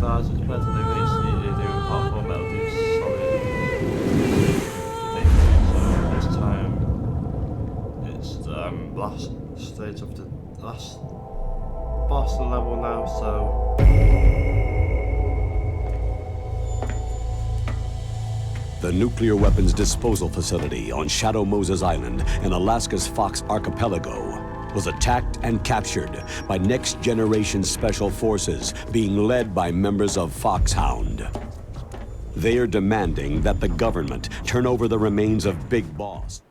As compared to the release needed doing Part 4 Metal Gear Solid. So this time it's the last stage of the last boss level now, so The nuclear weapons disposal facility on Shadow Moses Island in Alaska's Fox Archipelago was attacked and captured by next-generation special forces being led by members of Foxhound. They are demanding that the government turn over the remains of Big Boss.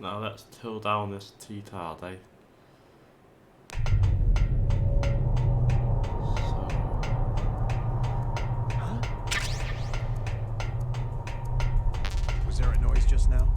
now let's till down this T-tard, eh? Was there a noise just now?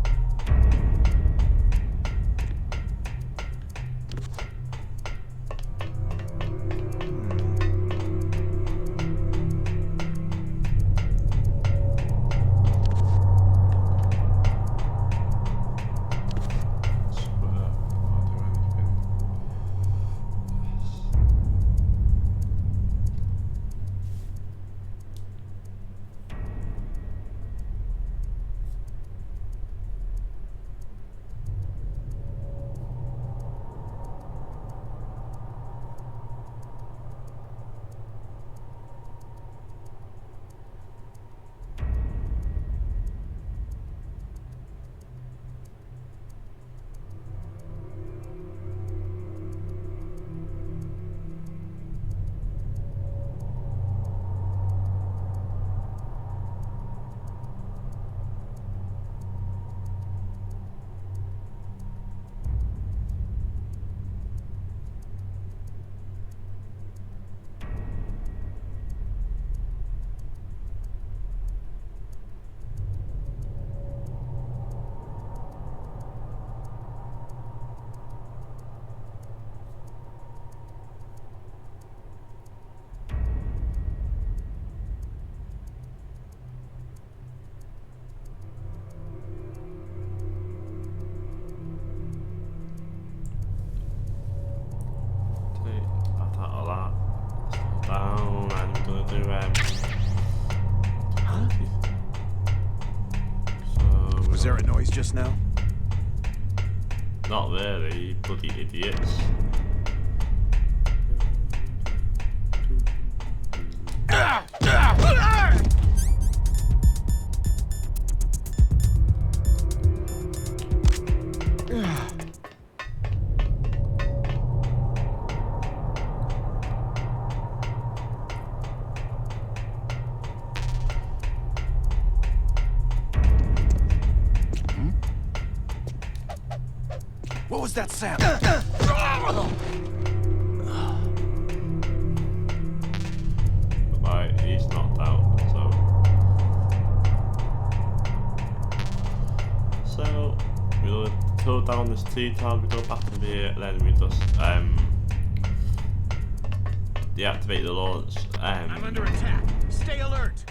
Down, and we're gonna do so Was there a noise just now? not really, you bloody idiots. What was that sound? Right, he's knocked out, so we'll till down this T-tard, we go back to here, and then we just deactivate the launch. I'm under attack. Stay alert.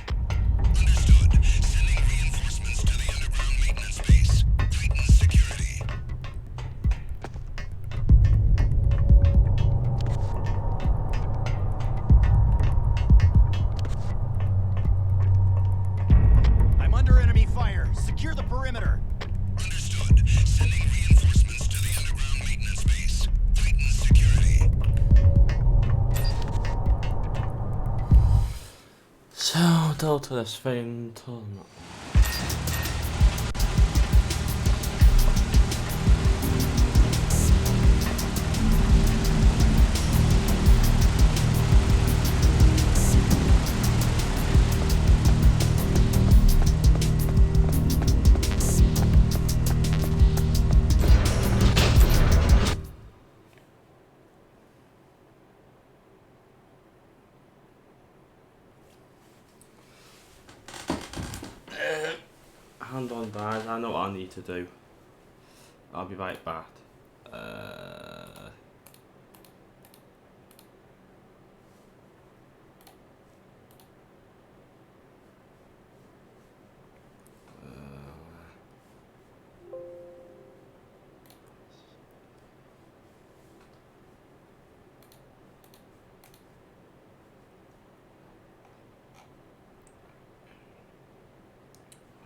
Understood. Sending reinforcements to the underground maintenance base. Tighten security. I'm under enemy fire. Secure the perimeter. Understood. Sending reinforcements to the underground maintenance base. Go to this thing, turn. Hand on guys, I know what I need to do. I'll be right back.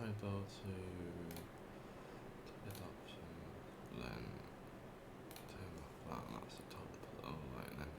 I go to edit options, then turn off that, that's the top of the light then.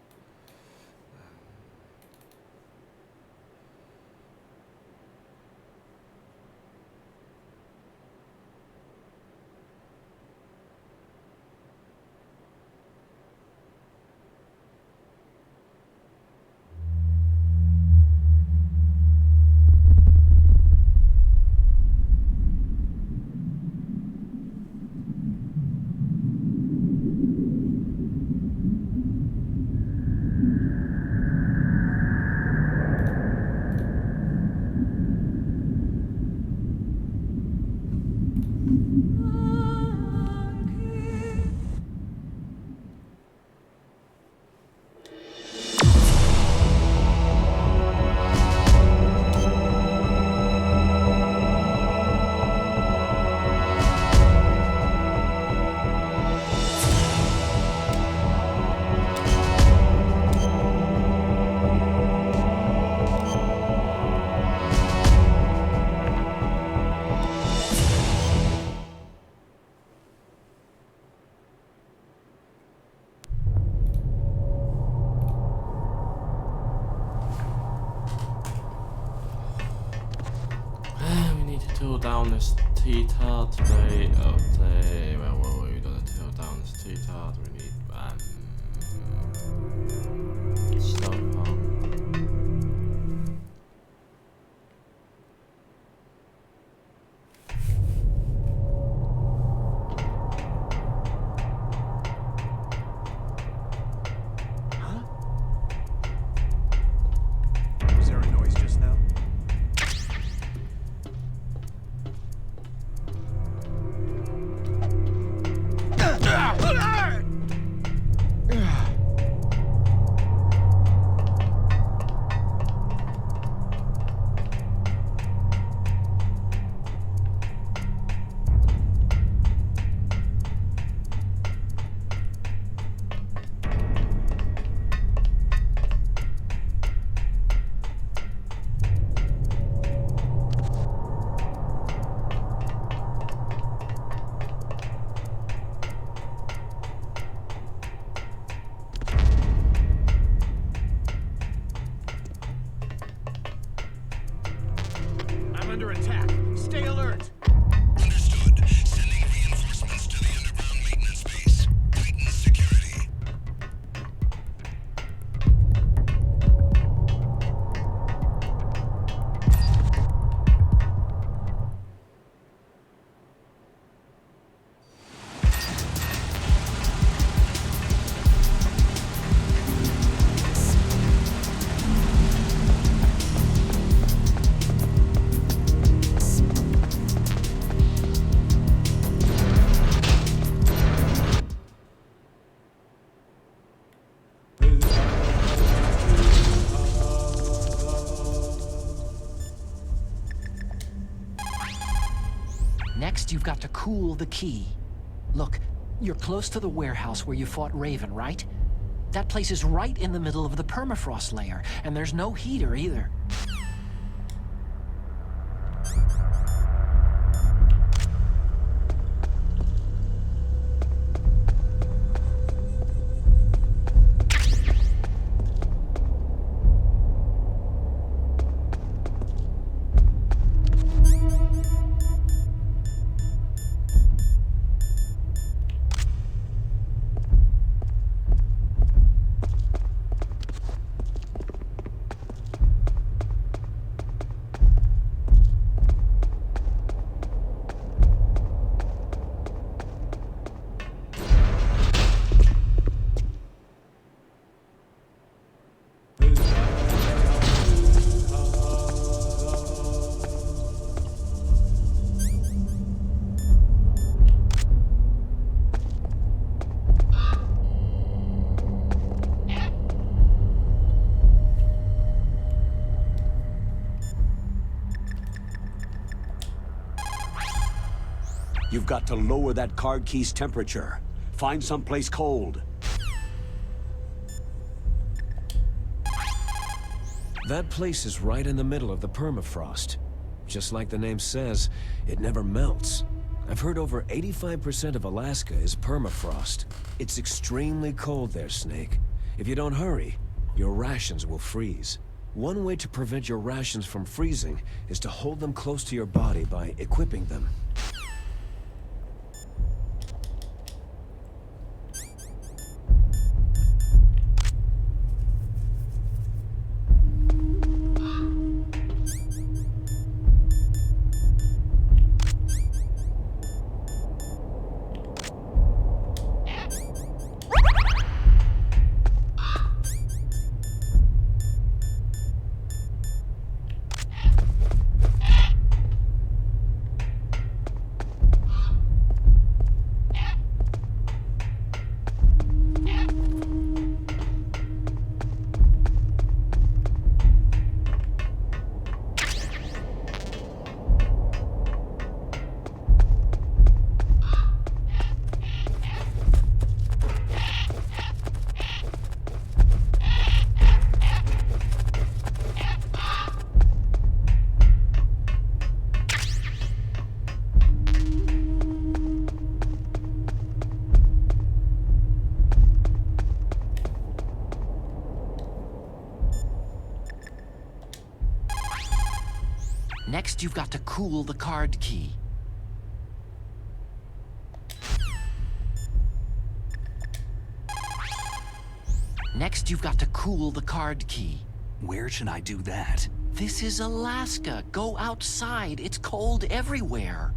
We need to tool down this T-tard today. Okay, well, what are we gonna tool down this T-tard? We need stuff Was there a noise just now? I'm under attack. Stay alert. Understood. Sending reinforcements to the underground maintenance base. Tighten security. Next, you've got to cool the key. Look, you're close to the warehouse where you fought Raven, right? That place is right in the middle of the permafrost layer, and there's no heater either. You've got to lower that card key's temperature. Find someplace cold. That place is right in the middle of the permafrost. Just like the name says, it never melts. I've heard over 85% of Alaska is permafrost. It's extremely cold there, Snake. If you don't hurry, your rations will freeze. One way to prevent your rations from freezing is to hold them close to your body by equipping them. Next, you've got to cool the card key. Next, you've got to cool the card key. Where should I do that? This is Alaska. Go outside. It's cold everywhere.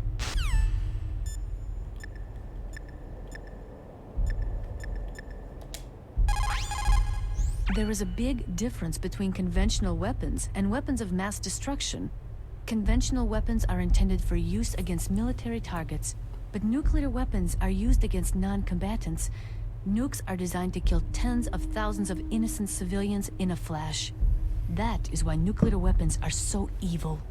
There is a big difference between conventional weapons and weapons of mass destruction. Conventional weapons are intended for use against military targets, but nuclear weapons are used against non-combatants. Nukes are designed to kill tens of thousands of innocent civilians in a flash. That is why nuclear weapons are so evil.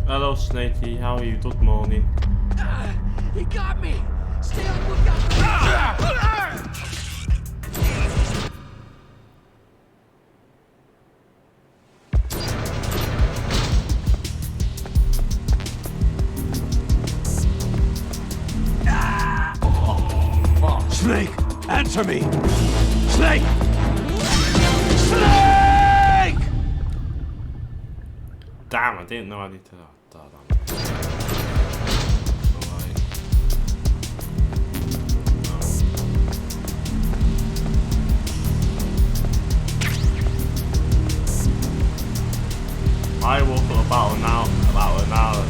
Hello Snakey, how are you? Good morning. He got me! Stay on the lookout for Snake, answer me! Snake! Snake! Damn, I didn't know I needed to. Damn. I woke up about an hour ago.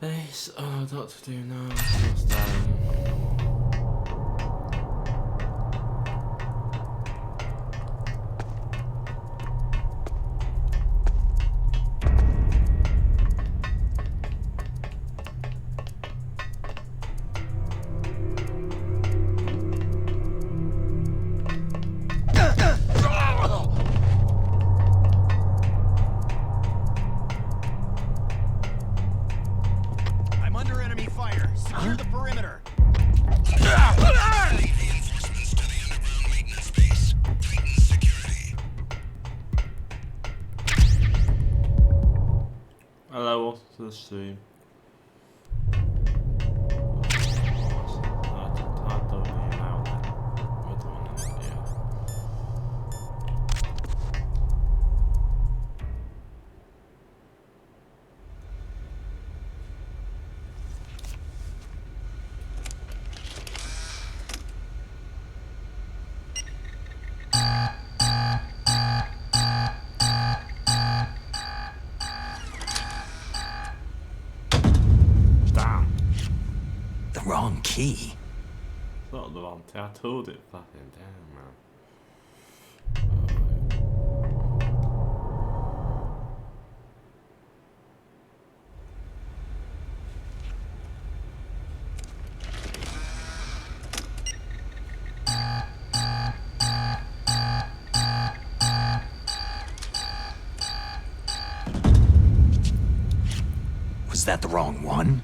Base, what to do now? What's done? I'm under enemy fire. Secure the perimeter. Reinforcements to the underground maintenance base. Tighten security. hello to the stream. The wrong key. It's not the wrong thing. I told it fucking down, man. Was that the wrong one?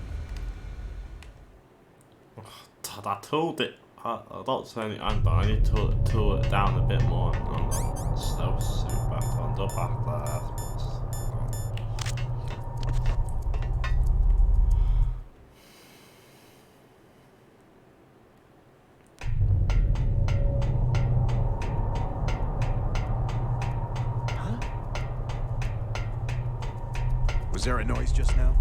I told it. I don't say anything, but I need to tool it down a bit more on the stealth suit back on the back there. Was there a noise just now?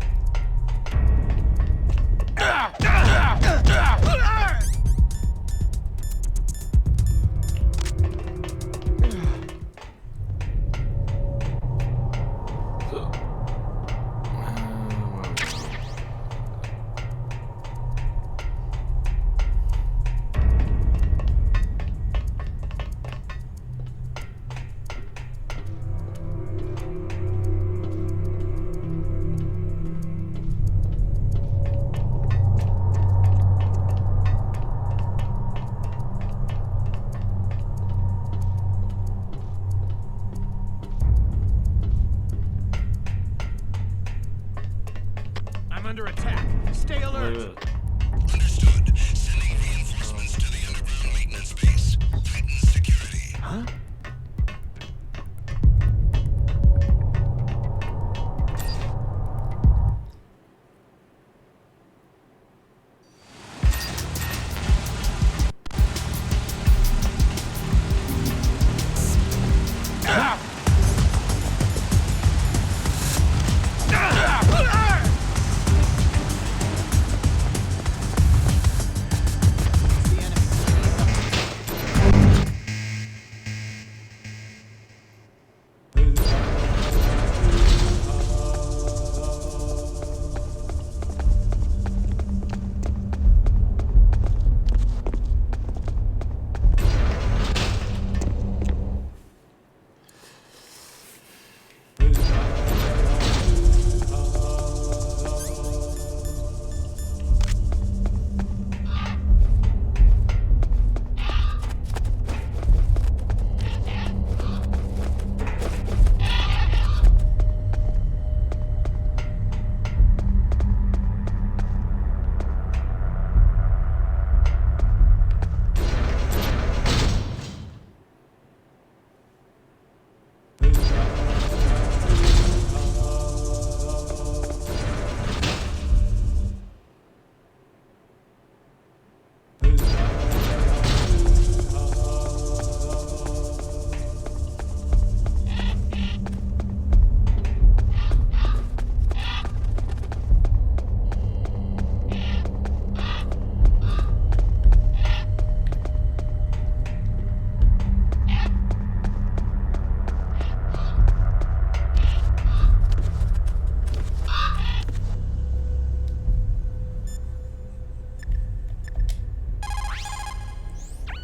Under attack. Stay alert. Understood. Sending reinforcements to the underground maintenance base. Tighten security. Huh?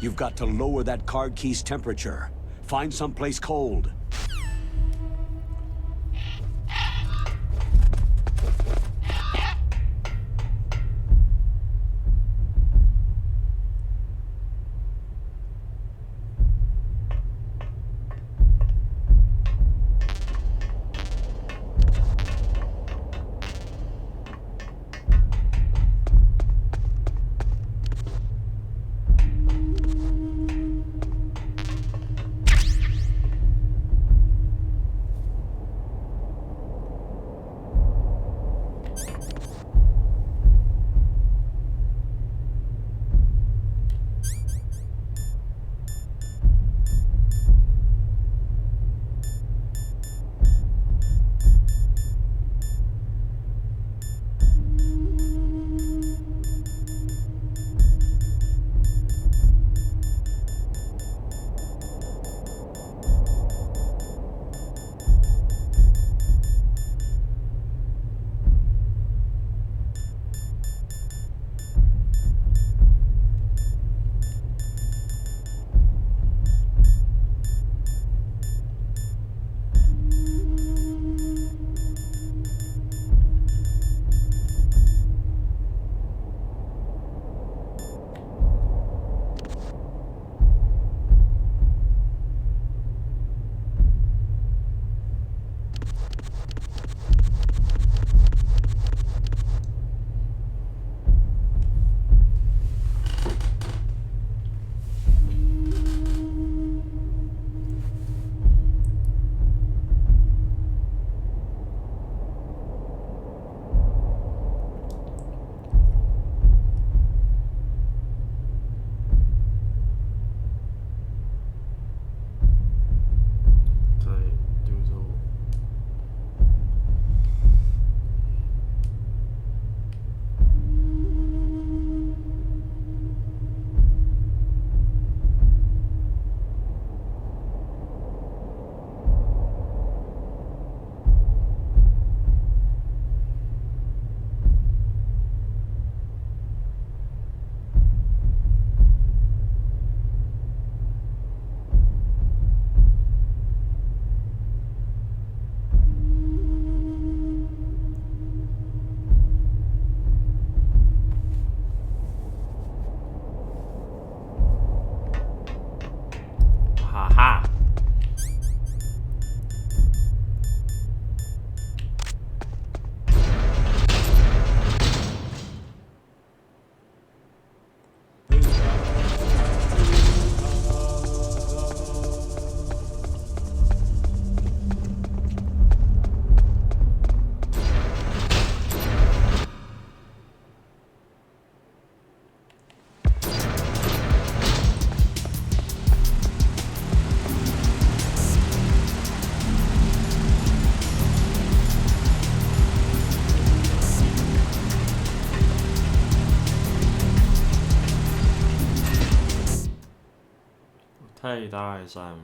You've got to lower that card key's temperature. Find someplace cold. Hey guys, I'm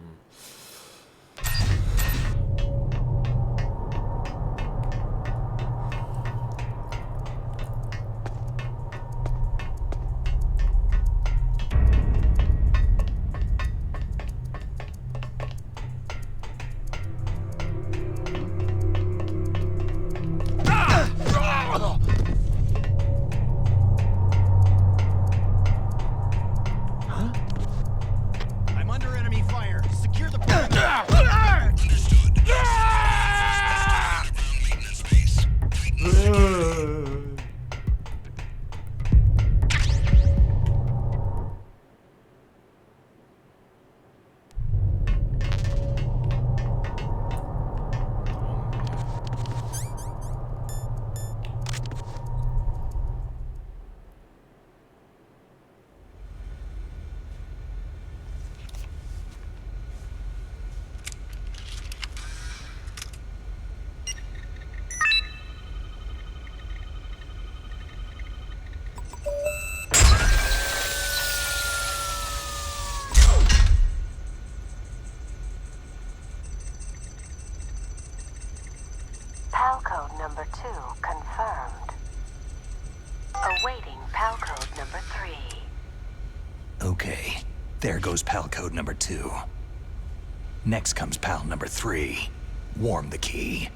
under enemy fire. Secure the perimeter. Understood. Maintenance base. PAL code number 2 confirmed. Awaiting PAL code number 3. Okay, there goes PAL code number 2. Next comes PAL number 3. Warm the key.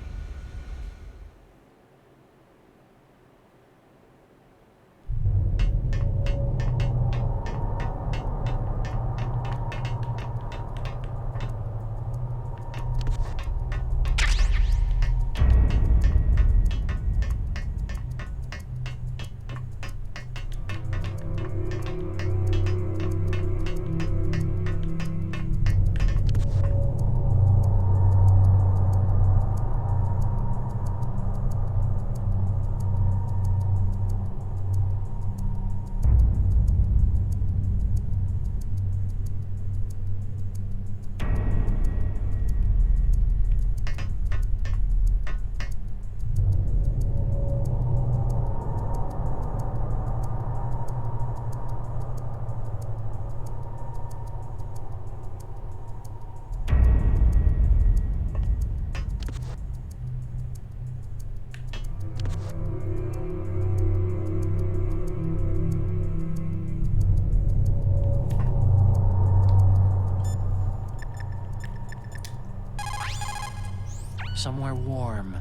Somewhere warm.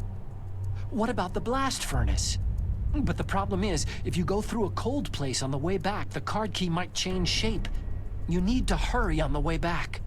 What about the blast furnace? But the problem is, if you go through a cold place on the way back, the card key might change shape. You need to hurry on the way back.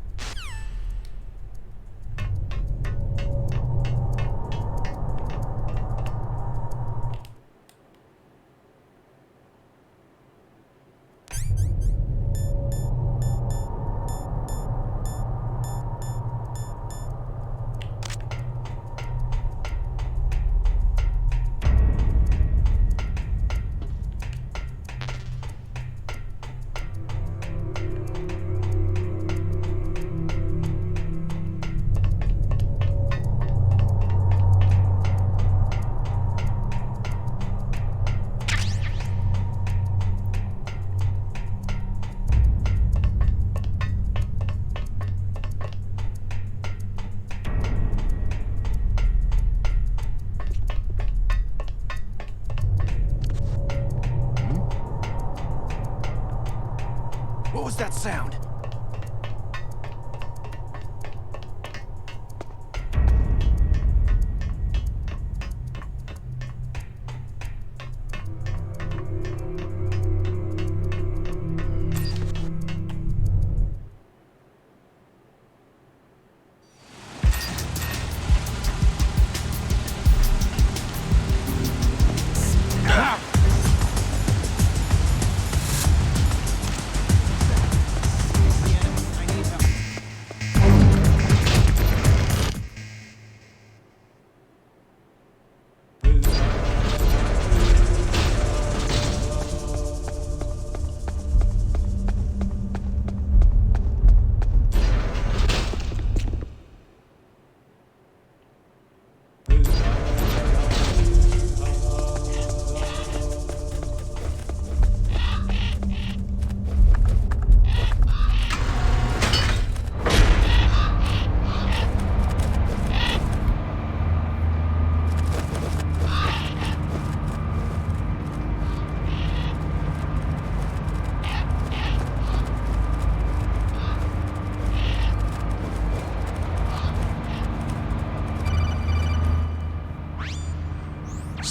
What was that sound?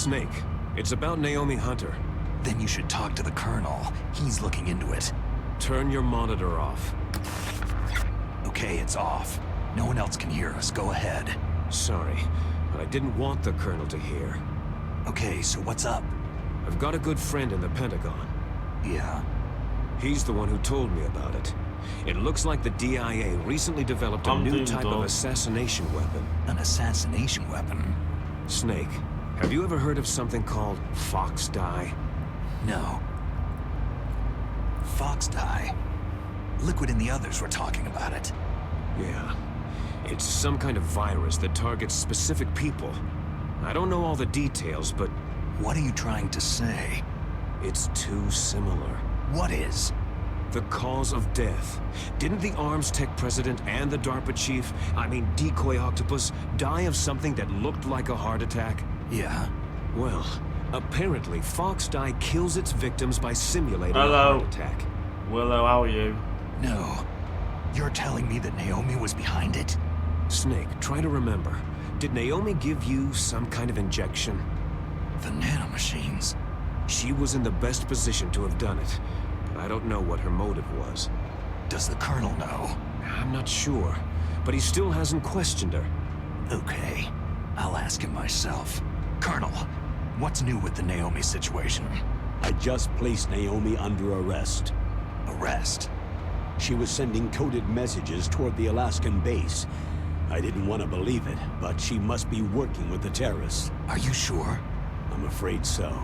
Snake, it's about Naomi Hunter. Then you should talk to the Colonel. He's looking into it. Turn your monitor off. Okay, it's off. No one else can hear us. Go ahead. Sorry, but I didn't want the Colonel to hear. Okay, so what's up? I've got a good friend in the Pentagon. Yeah? He's the one who told me about it. It looks like the DIA recently developed a new type of assassination weapon. An assassination weapon? Snake, have you ever heard of something called Fox dye? No. Fox dye? Liquid and the others were talking about it. Yeah. It's some kind of virus that targets specific people. I don't know all the details, but... What are you trying to say? It's too similar. What is? The cause of death. Didn't the Arms Tech president and the DARPA chief, Decoy Octopus, die of something that looked like a heart attack? Yeah. Well, apparently Fox dye kills its victims by simulating a heart attack. Willow, how are you? No. You're telling me that Naomi was behind it? Snake, try to remember. Did Naomi give you some kind of injection? The nanomachines. She was in the best position to have done it, but I don't know what her motive was. Does the Colonel know? I'm not sure, but he still hasn't questioned her. Okay, I'll ask him myself. Colonel, what's new with the Naomi situation? I just placed Naomi under arrest. Arrest? She was sending coded messages toward the Alaskan base. I didn't want to believe it, but she must be working with the terrorists. Are you sure? I'm afraid so.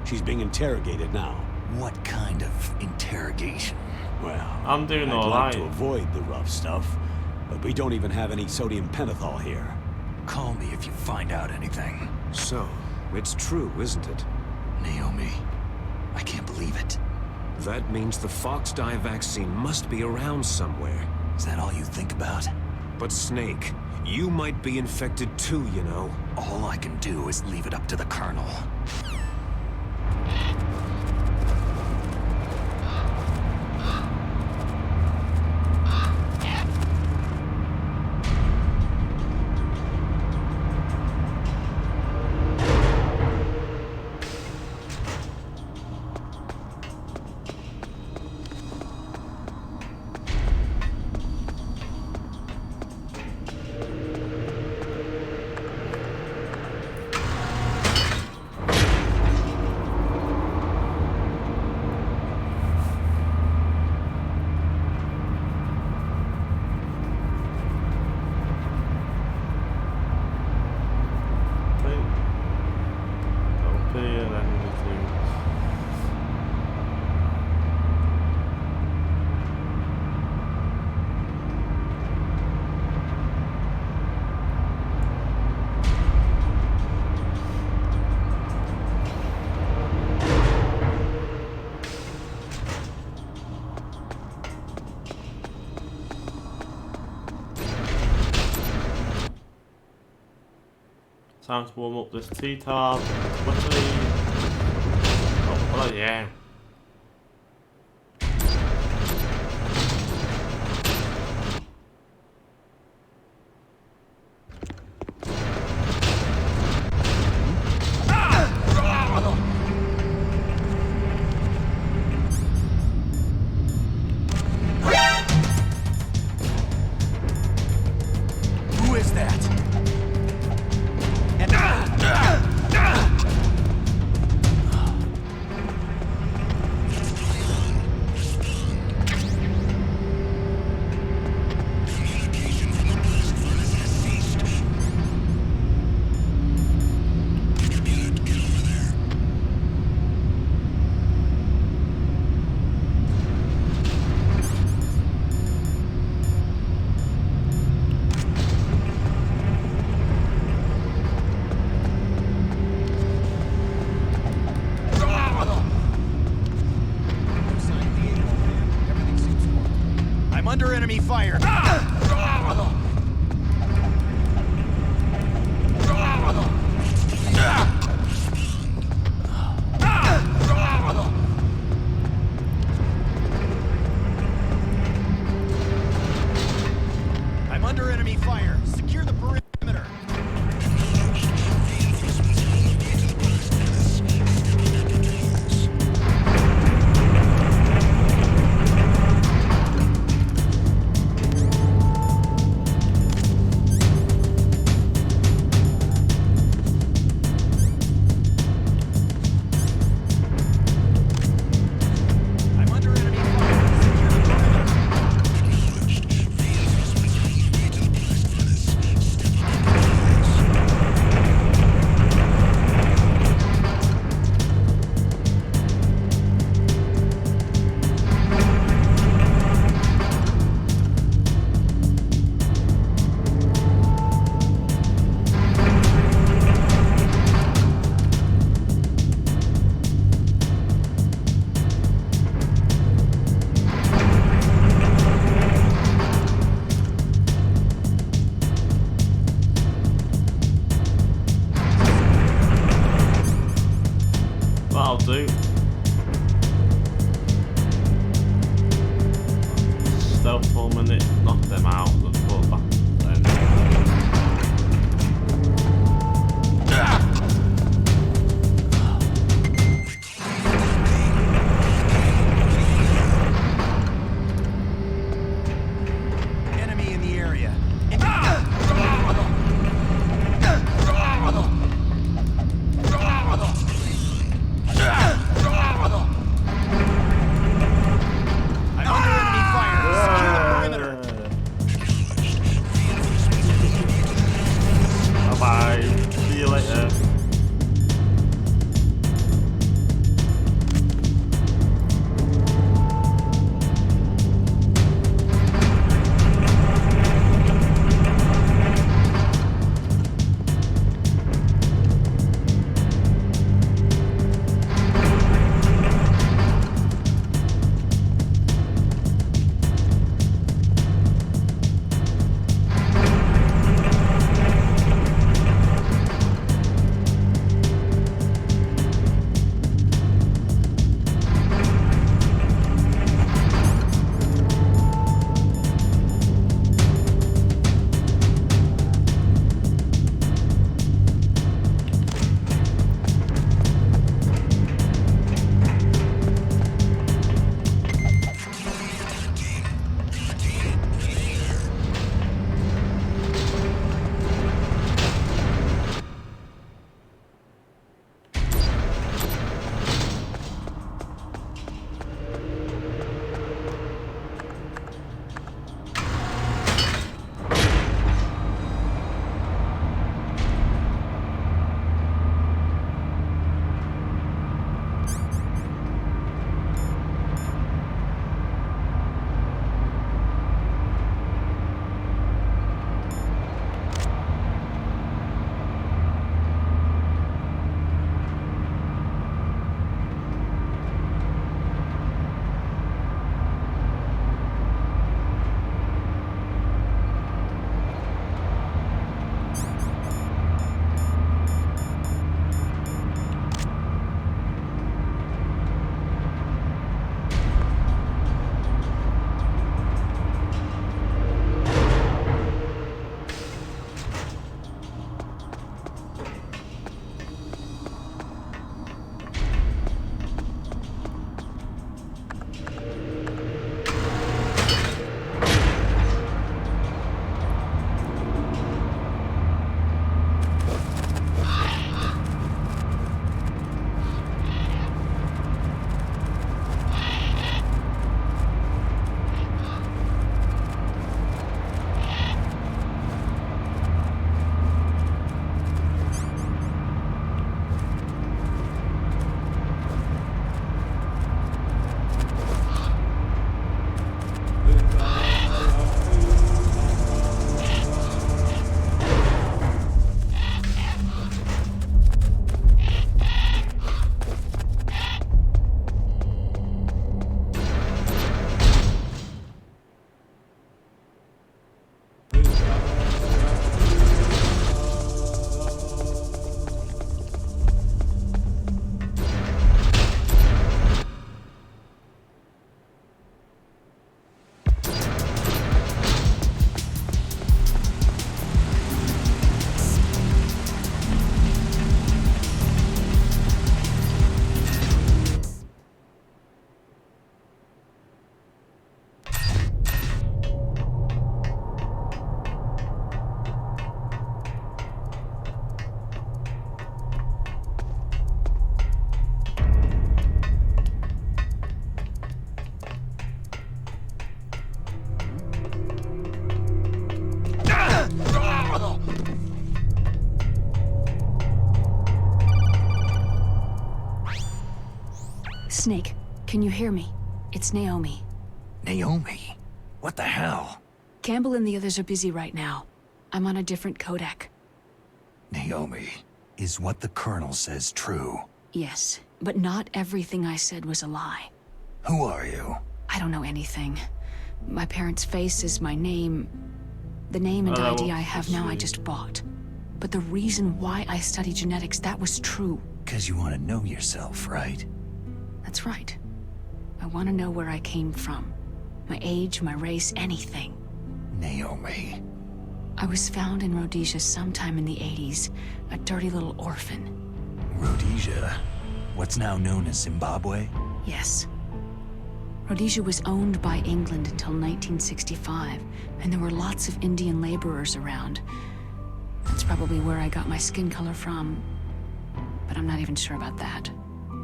She's being interrogated now. What kind of interrogation? Well, I'm doing I'd all like right. to avoid the rough stuff, but we don't even have any sodium pentothal here. Call me if you find out anything. So, it's true, isn't it? Naomi, I can't believe it. That means the Fox dye vaccine must be around somewhere. Is that all you think about? But Snake, you might be infected too, you know. All I can do is leave it up to the Colonel. Time to warm up this T-Tar quickly. Oh, bloody hell. Who is that? I'm under enemy fire. I'm under enemy fire. Secure the perimeter. Reinforcements will locate to the do. Stealth for a minute, knock them out, then put it back then. Enemy in the area. I'm under enemy fire. Secure the perimeter. Bye bye. See you later. Snake, can you hear me? It's Naomi. Naomi? What the hell? Campbell and the others are busy right now. I'm on a different codec. Naomi, is what the Colonel says true? Yes, but not everything I said was a lie. Who are you? I don't know anything. My parents' face is my name. The name and ID I have now I just bought. But the reason why I study genetics, that was true. 'Cause you want to know yourself, right? That's right. I want to know where I came from. My age, my race, anything. Naomi. I was found in Rhodesia sometime in the 80s, a dirty little orphan. Rhodesia? What's now known as Zimbabwe? Yes. Rhodesia was owned by England until 1965, and there were lots of Indian laborers around. That's probably where I got my skin color from, but I'm not even sure about that.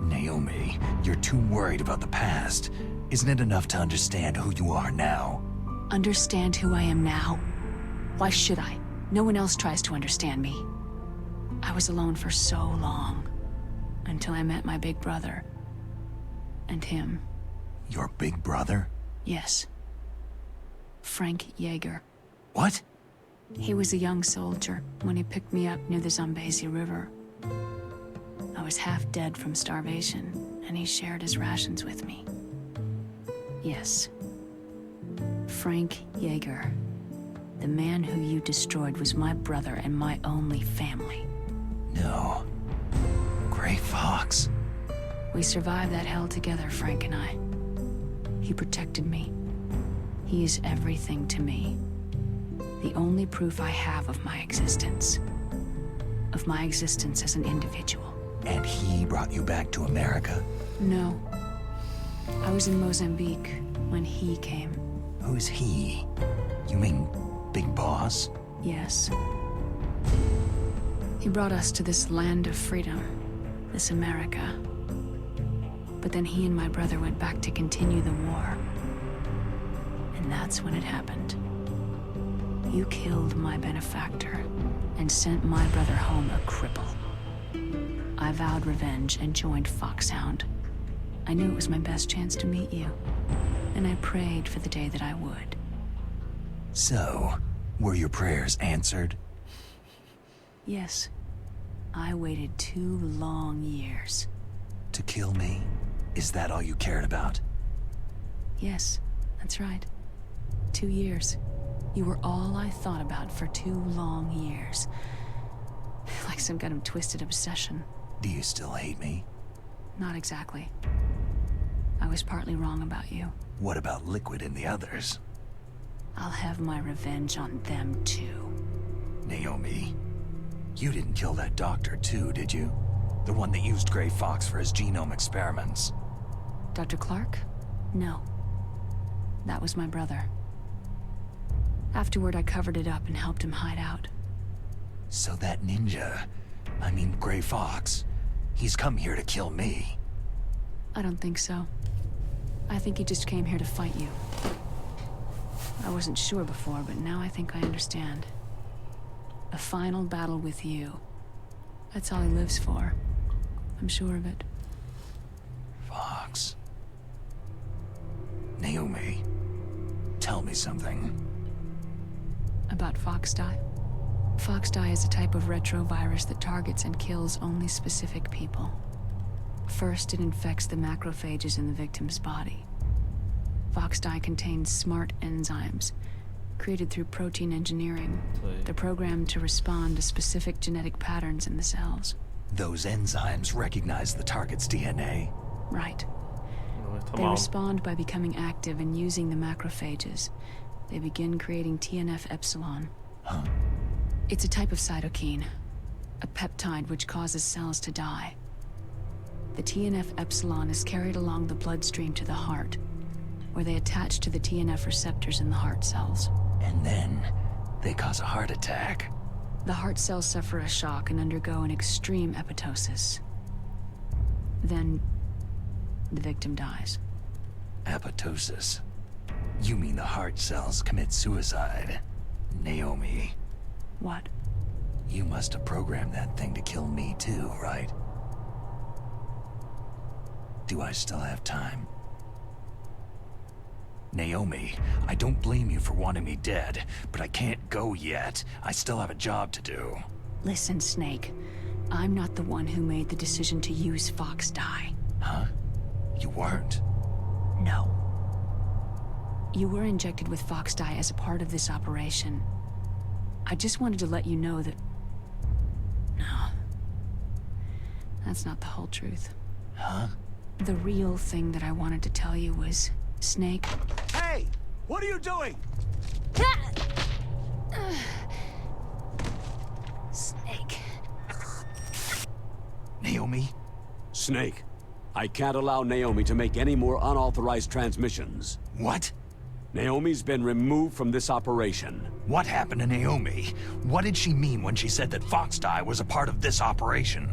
Naomi, you're too worried about the past. Isn't it enough to understand who you are now? Understand who I am now? Why should I? No one else tries to understand me. I was alone for so long, until I met my big brother. And him. Your big brother? Yes. Frank Yeager. What? He was a young soldier when he picked me up near the Zambezi River. I was half dead from starvation, and he shared his rations with me. Yes. Frank Yeager. The man who you destroyed was my brother and my only family. No. Gray Fox. We survived that hell together, Frank and I. He protected me. He is everything to me. The only proof I have of my existence. Of my existence as an individual. And he brought you back to America? No. I was in Mozambique when he came. Who's he? You mean Big Boss? Yes. He brought us to this land of freedom, this America. But then he and my brother went back to continue the war. And that's when it happened. You killed my benefactor and sent my brother home a cripple. I vowed revenge and joined Foxhound. I knew it was my best chance to meet you, and I prayed for the day that I would. So, were your prayers answered? Yes. I waited 2 long years. To kill me? Is that all you cared about? Yes, that's right. 2 years. You were all I thought about for 2 long years. Like some kind of twisted obsession. Do you still hate me? Not exactly. I was partly wrong about you. What about Liquid and the others? I'll have my revenge on them too. Naomi, you didn't kill that doctor too, did you? The one that used Gray Fox for his genome experiments. Dr. Clark? No. That was my brother. Afterward, I covered it up and helped him hide out. So that ninja, I mean Gray Fox, he's come here to kill me. I don't think so. I think he just came here to fight you. I wasn't sure before, but now I think I understand. A final battle with you. That's all he lives for. I'm sure of it. Fox. Naomi, tell me something. About Foxdie? Foxdie is a type of retrovirus that targets and kills only specific people. First, it infects the macrophages in the victim's body. Foxdie contains smart enzymes, created through protein engineering. They're programmed to respond to specific genetic patterns in the cells. Those enzymes recognize the target's DNA? Right. They respond by becoming active and using the macrophages. They begin creating TNF-epsilon. Huh? It's a type of cytokine, a peptide which causes cells to die. The TNF-epsilon is carried along the bloodstream to the heart, where they attach to the TNF receptors in the heart cells. And then, they cause a heart attack. The heart cells suffer a shock and undergo an extreme apoptosis. Then, the victim dies. Apoptosis? You mean the heart cells commit suicide? Naomi. What? You must have programmed that thing to kill me too, right? Do I still have time? Naomi, I don't blame you for wanting me dead, but I can't go yet. I still have a job to do. Listen, Snake. I'm not the one who made the decision to use Foxdie. Huh? You weren't? No. You were injected with Foxdie as a part of this operation. I just wanted to let you know that... No. That's not the whole truth. Huh? The real thing that I wanted to tell you was, Snake. Hey! What are you doing? Snake. Naomi? Snake, I can't allow Naomi to make any more unauthorized transmissions. What? Naomi's been removed from this operation. What happened to Naomi? What did she mean when she said that Foxdie was a part of this operation?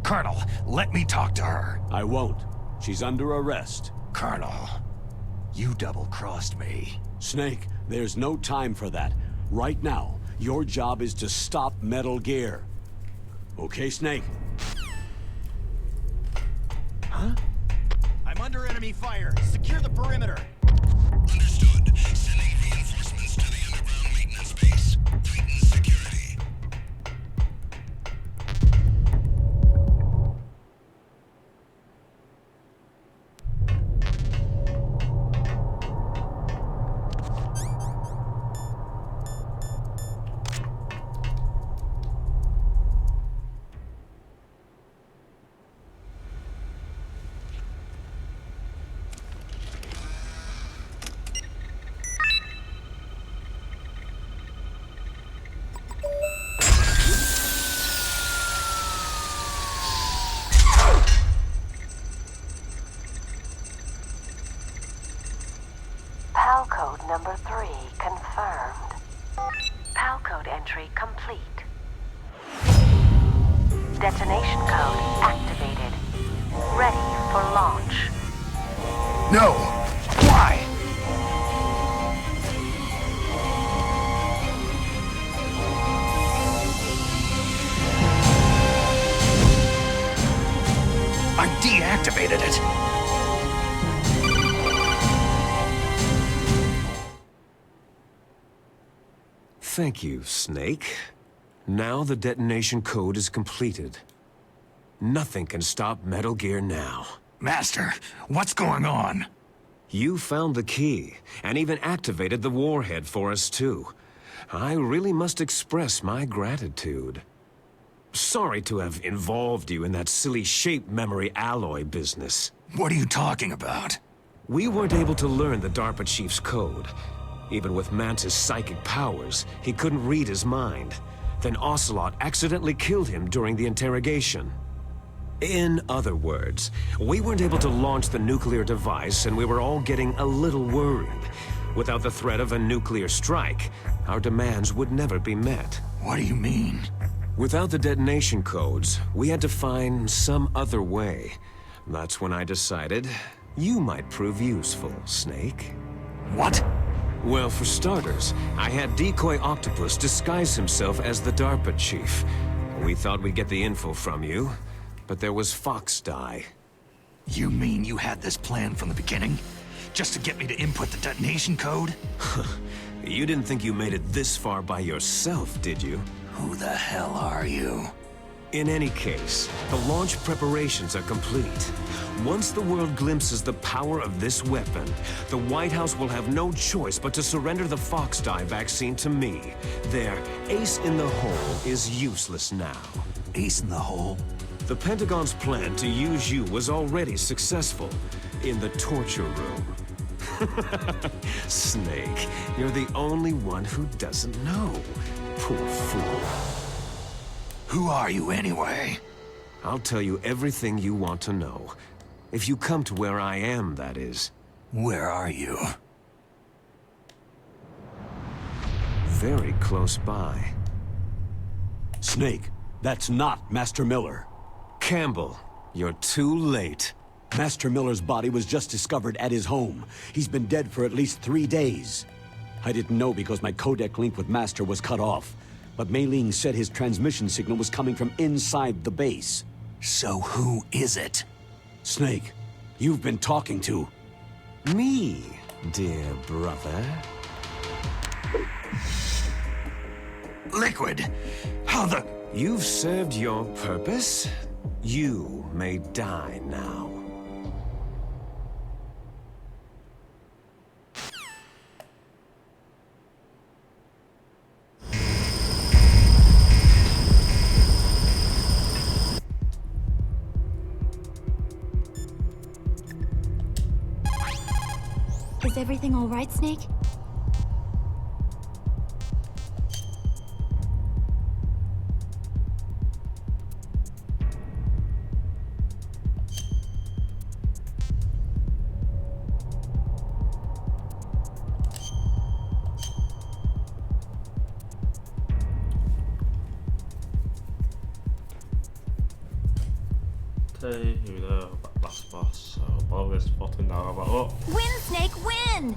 Colonel, let me talk to her. I won't. She's under arrest. Colonel, you double-crossed me. Snake, there's no time for that. Right now, your job is to stop Metal Gear. Okay, Snake? I'm under enemy fire. Secure the perimeter. Understood. Sending reinforcements to the underground maintenance base. Tighten security. PAL code number 3 confirmed. PAL code entry complete. Detonation code activated. Ready for launch. No! Why? I deactivated it. Thank you, Snake. Now the detonation code is completed. Nothing can stop Metal Gear now. Master, what's going on? You found the key, and even activated the warhead for us too. I really must express my gratitude. Sorry to have involved you in that silly shape memory alloy business. What are you talking about? We weren't able to learn the DARPA chief's code. Even with Mantis' psychic powers, he couldn't read his mind. Then Ocelot accidentally killed him during the interrogation. In other words, we weren't able to launch the nuclear device, and we were all getting a little worried. Without the threat of a nuclear strike, our demands would never be met. What do you mean? Without the detonation codes, we had to find some other way. That's when I decided you might prove useful, Snake. What? Well, for starters, I had Decoy Octopus disguise himself as the DARPA chief. We thought we'd get the info from you, but there was Foxdie. You mean you had this plan from the beginning? Just to get me to input the detonation code? You didn't think you made it this far by yourself, did you? Who the hell are you? In any case, the launch preparations are complete. Once the world glimpses the power of this weapon, the White House will have no choice but to surrender the Foxdie vaccine to me. Their ace in the hole is useless now. Ace in the hole? The Pentagon's plan to use you was already successful in the torture room. Snake, you're the only one who doesn't know. Poor fool. Who are you anyway? I'll tell you everything you want to know. If you come to where I am, that is. Where are you? Very close by. Snake, that's not Master Miller. Campbell, you're too late. Master Miller's body was just discovered at his home. He's been dead for at least 3 days. I didn't know because my codec link with Master was cut off. But Mei Ling said his transmission signal was coming from inside the base. So who is it? Snake, you've been talking to... Me, dear brother. Liquid! How the... You've served your purpose. You may die now. Is everything all right, Snake? Here we go, last boss, so bonus button now about up. Win, Snake, win!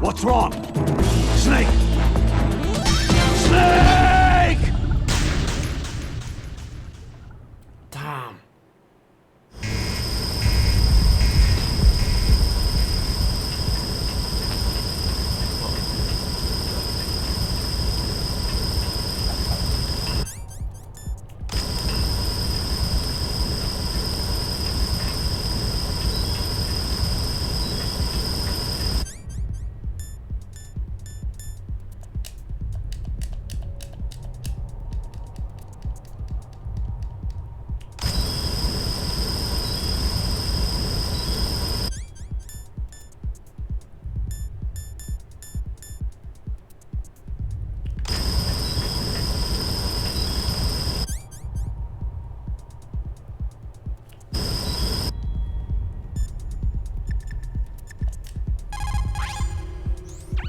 What's wrong? Snake! Snake! Damn.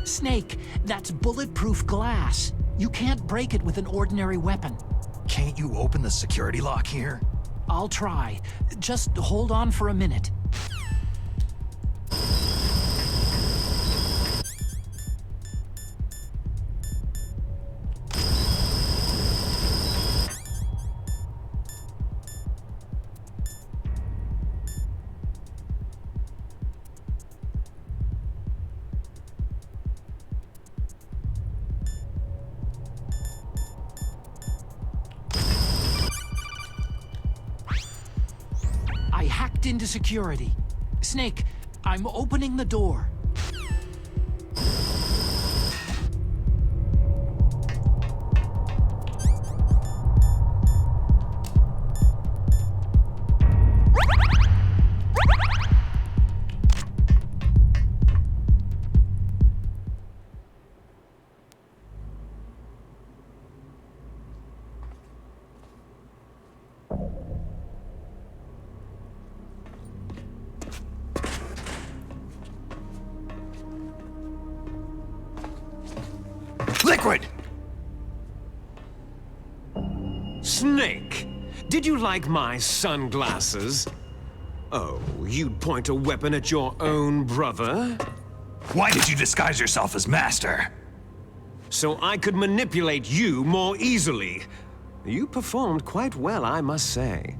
Snake, that's bulletproof glass. You can't break it with an ordinary weapon. Can't you open the security lock here? I'll try. Just hold on for a minute. I hacked into security. Snake, I'm opening the door. Liquid! Snake, did you like my sunglasses? Oh, you'd point a weapon at your own brother? Why did you disguise yourself as Master? So I could manipulate you more easily. You performed quite well, I must say.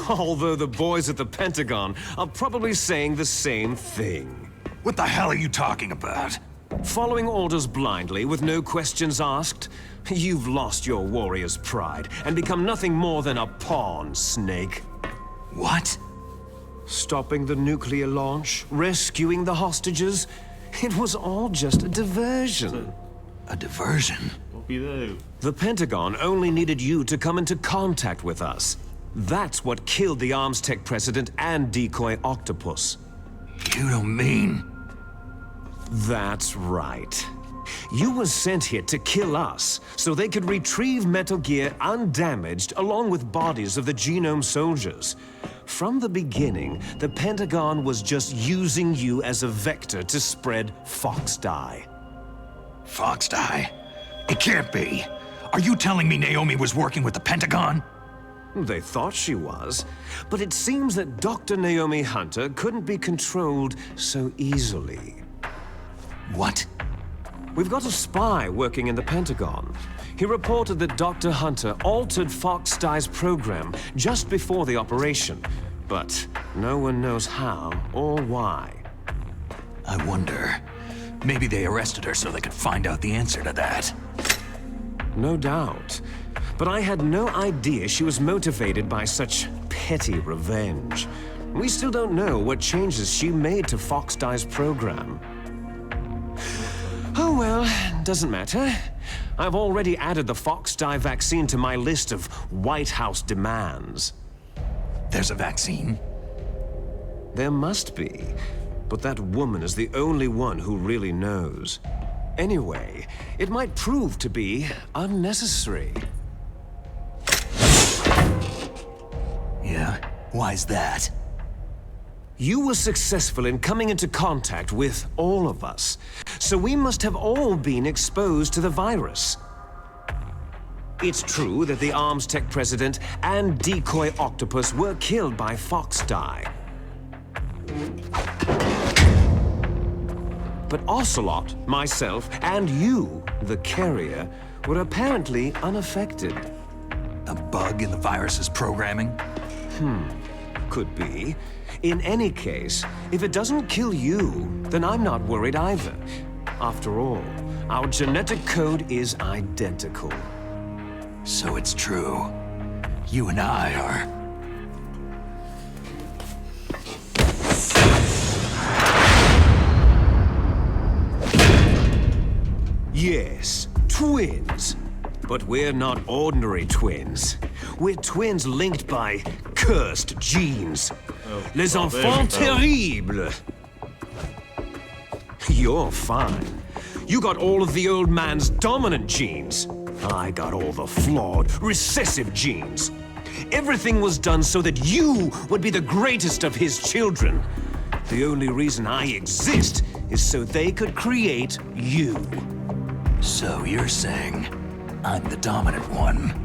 Although the boys at the Pentagon are probably saying the same thing. What the hell are you talking about? Following orders blindly with no questions asked, you've lost your warrior's pride and become nothing more than a pawn, Snake. What? Stopping the nuclear launch, rescuing the hostages, it was all just a diversion. A diversion? What we do? The Pentagon only needed you to come into contact with us. That's what killed the Arms Tech president and decoy Octopus. You don't mean... That's right. You were sent here to kill us, so they could retrieve Metal Gear undamaged along with bodies of the Genome soldiers. From the beginning, the Pentagon was just using you as a vector to spread Fox dye. Fox dye? It can't be. Are you telling me Naomi was working with the Pentagon? They thought she was, but it seems that Dr. Naomi Hunter couldn't be controlled so easily. What? We've got a spy working in the Pentagon. He reported that Dr. Hunter altered Fox dye's program just before the operation, but no one knows how or why. I wonder. Maybe they arrested her so they could find out the answer to that. No doubt. But I had no idea she was motivated by such petty revenge. We still don't know what changes she made to Fox dye's program. Oh well, doesn't matter. I've already added the Fox dye vaccine to my list of White House demands. There's a vaccine? There must be, but that woman is the only one who really knows. Anyway, it might prove to be unnecessary. Yeah? Why's that? You were successful in coming into contact with all of us, so we must have all been exposed to the virus. It's true that the Arms Tech president and decoy octopus were killed by Fox dye. But Ocelot, myself, and you, the carrier, were apparently unaffected. A bug in the virus's programming? Could be. In any case, if it doesn't kill you, then I'm not worried either. After all, our genetic code is identical. So it's true. You and I are... Yes, twins. But we're not ordinary twins. We're twins linked by cursed genes. Les enfants terribles. You're fine. You got all of the old man's dominant genes. I got all the flawed, recessive genes. Everything was done so that you would be the greatest of his children. The only reason I exist is so they could create you. So you're saying I'm the dominant one?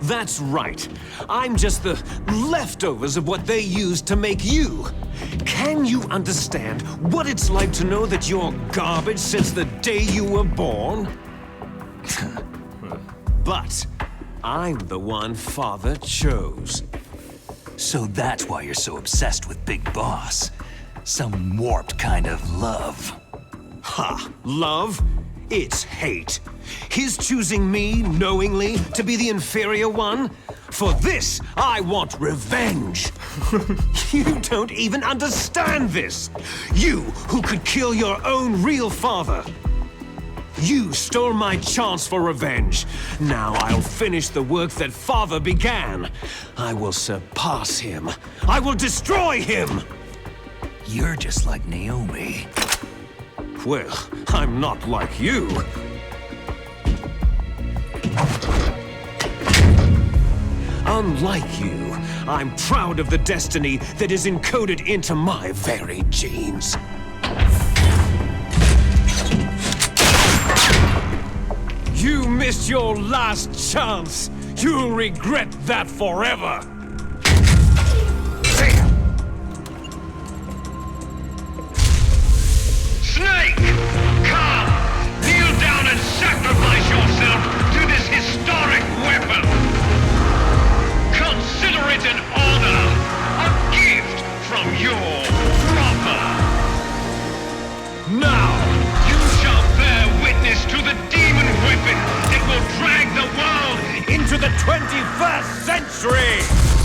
That's right. I'm just the leftovers of what they used to make you. Can you understand what it's like to know that you're garbage since the day you were born? But I'm the one Father chose. So that's why you're so obsessed with Big Boss. Some warped kind of love. Ha! Love? It's hate. His choosing me, knowingly, to be the inferior one? For this, I want revenge. You don't even understand this. You, who could kill your own real father. You stole my chance for revenge. Now I'll finish the work that Father began. I will surpass him. I will destroy him. You're just like Naomi. Well, I'm not like you. Unlike you, I'm proud of the destiny that is encoded into my very genes. You missed your last chance. You'll regret that forever. Snake! Come! Kneel down and sacrifice yourself to this historic weapon! Consider it an honor! A gift from your brother! Now! You shall bear witness to the demon weapon that will drag the world Into the 21st century!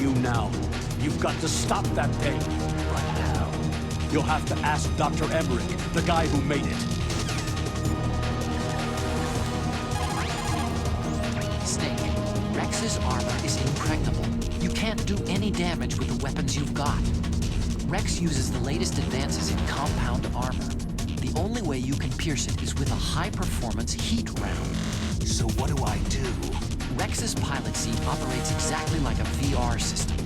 you now. You've got to stop that pain. Right now. You'll have to ask Dr. Emmerich, the guy who made it. Snake, Rex's armor is impregnable. You can't do any damage with the weapons you've got. Rex uses the latest advances in compound armor. The only way you can pierce it is with a high-performance heat round. So what do I do? Rex's pilot seat operates exactly like a VR system.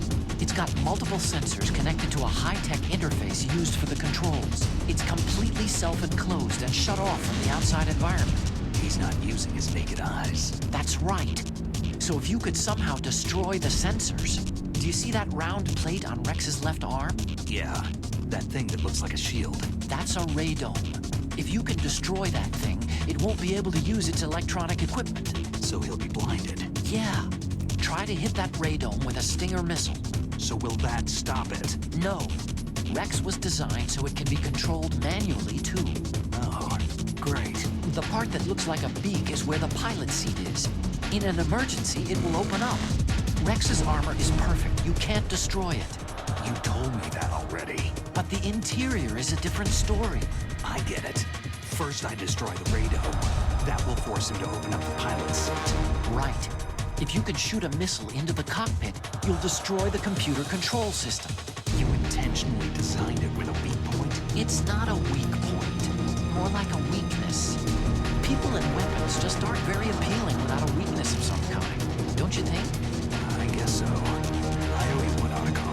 It's got multiple sensors connected to a high-tech interface used for the controls. It's completely self-enclosed and shut off from the outside environment. He's not using his naked eyes. That's right. So if you could somehow destroy the sensors... Do you see that round plate on Rex's left arm? Yeah, that thing that looks like a shield. That's a radome. If you can destroy that thing, it won't be able to use its electronic equipment. So he'll be blinded. Yeah. Try to hit that radome with a Stinger missile. So will that stop it? No. Rex was designed so it can be controlled manually, too. Oh, great. The part that looks like a beak is where the pilot seat is. In an emergency, it will open up. Rex's armor is perfect. You can't destroy it. You told me that already. But the interior is a different story. I get it. First I destroy the radome. That will force him to open up the pilot seat. Right. If you can shoot a missile into the cockpit, you'll destroy the computer control system. You intentionally designed it with a weak point? It's not a weak point. More like a weakness. People and weapons just aren't very appealing without a weakness of some kind. Don't you think? I guess so. I owe you one, Otacon.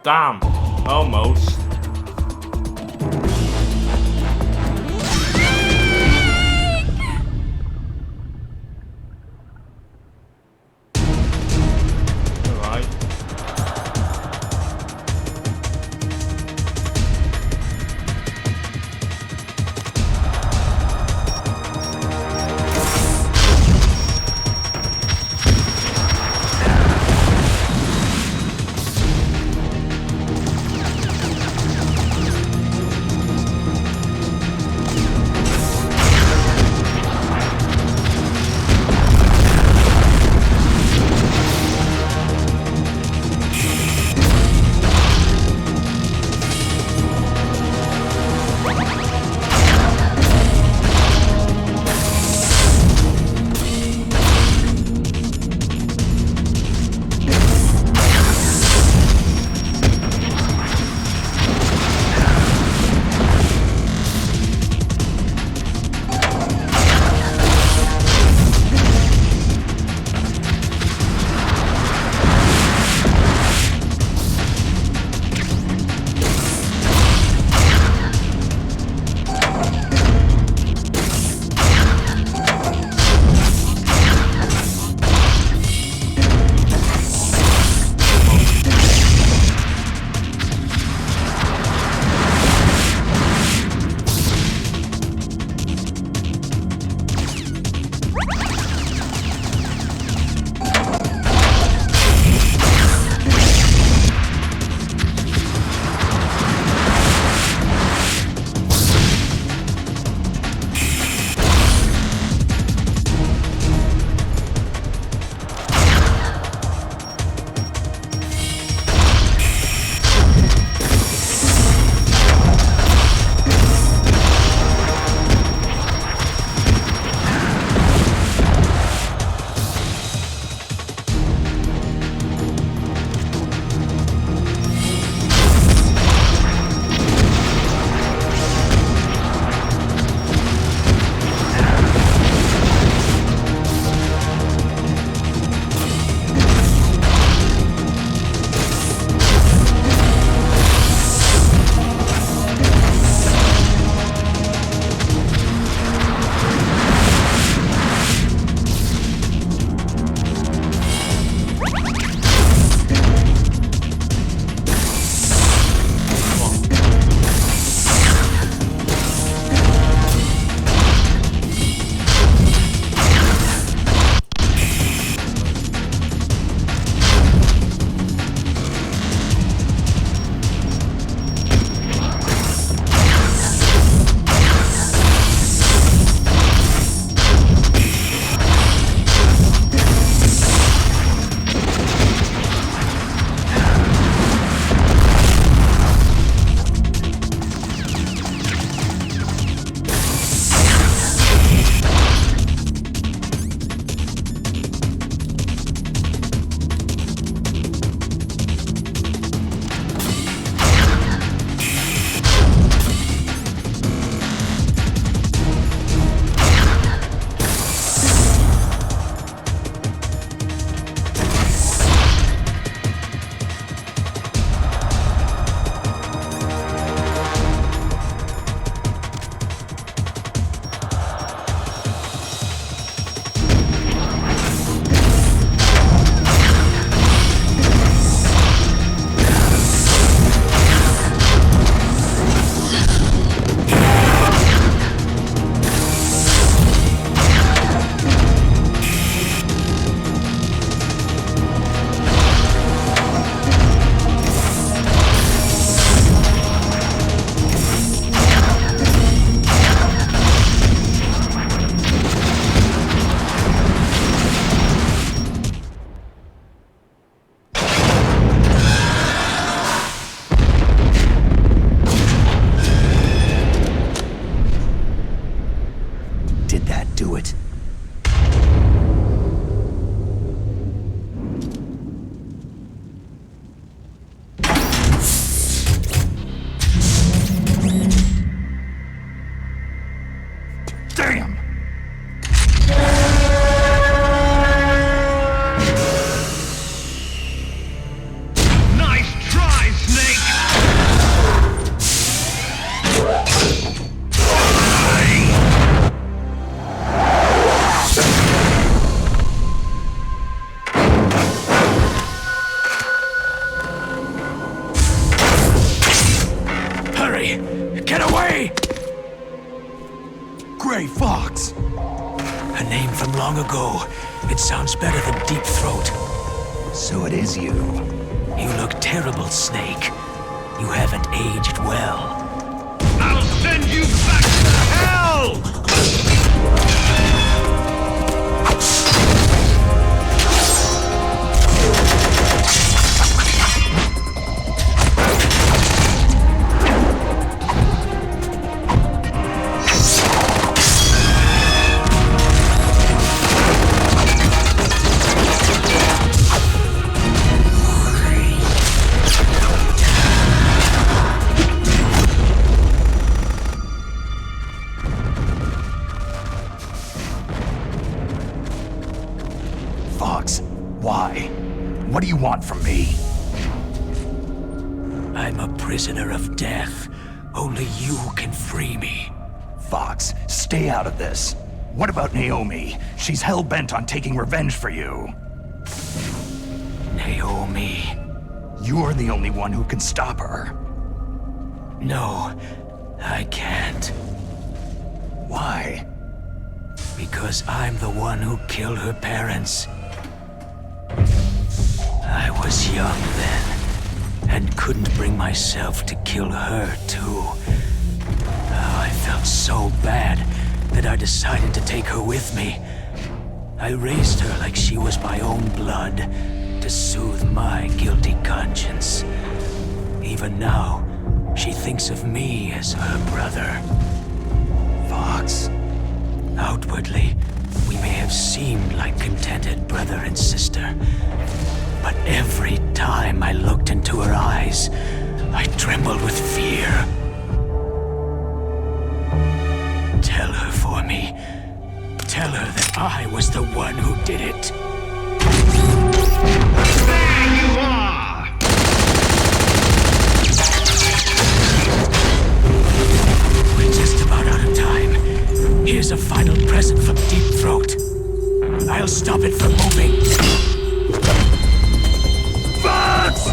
Damn, almost. Alright. name from long ago. It sounds better than Deep Throat. So it is you. You look terrible, Snake. You haven't aged well. I'll send you back to hell! Fox, why? What do you want from me? I'm a prisoner of death. Only you can free me. Fox, stay out of this. What about Naomi? She's hell-bent on taking revenge for you. Naomi. You're the only one who can stop her. No, I can't. Why? Because I'm the one who killed her parents. I was young then, and couldn't bring myself to kill her, too. Oh, I felt so bad that I decided to take her with me. I raised her like she was my own blood, to soothe my guilty conscience. Even now, she thinks of me as her brother. Fox. Outwardly, we may have seemed like contented brother and sister. But every time I looked into her eyes, I trembled with fear. Tell her for me. Tell her that I was the one who did it. There you are! We're just about out of time. Here's a final present from Deep Throat. I'll stop it from moving. Fox!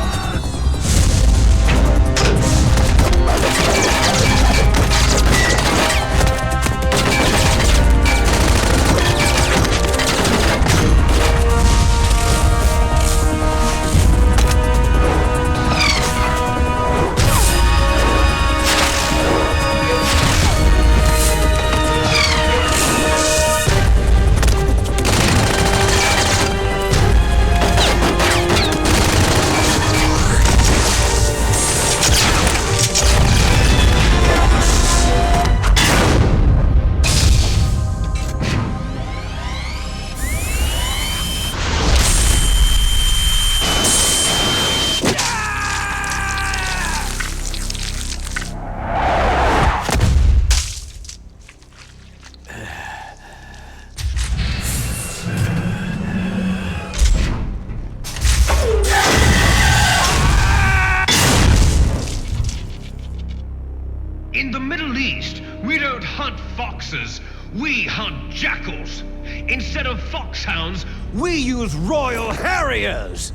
In the Middle East, we don't hunt foxes, we hunt jackals. Instead of foxhounds, we use Royal Harriers.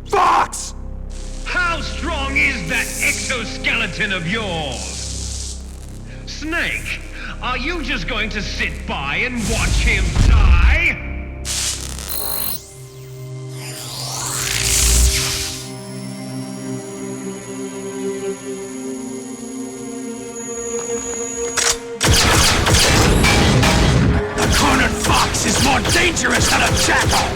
Fox! How strong is that exoskeleton of yours? Snake, are you just going to sit by and watch him die? A cornered fox is more dangerous than a jackal!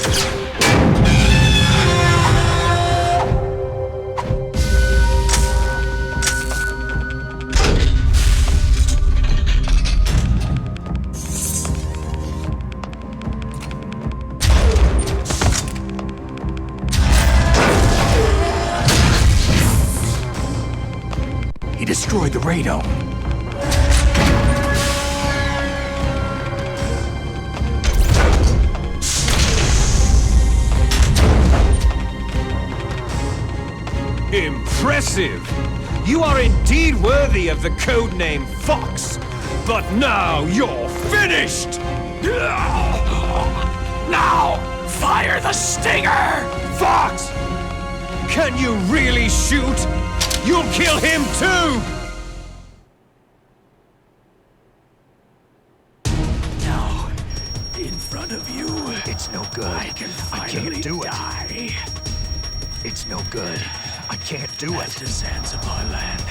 He destroyed the radome. Impressive! You are indeed worthy of the codename Fox, but now you're finished! Now, fire the stinger! Fox! Can you really shoot? You'll kill him too! Now, in one of you. It's no good. I can't do it. Die. It's no good. I can't do it. After Zanzibar land,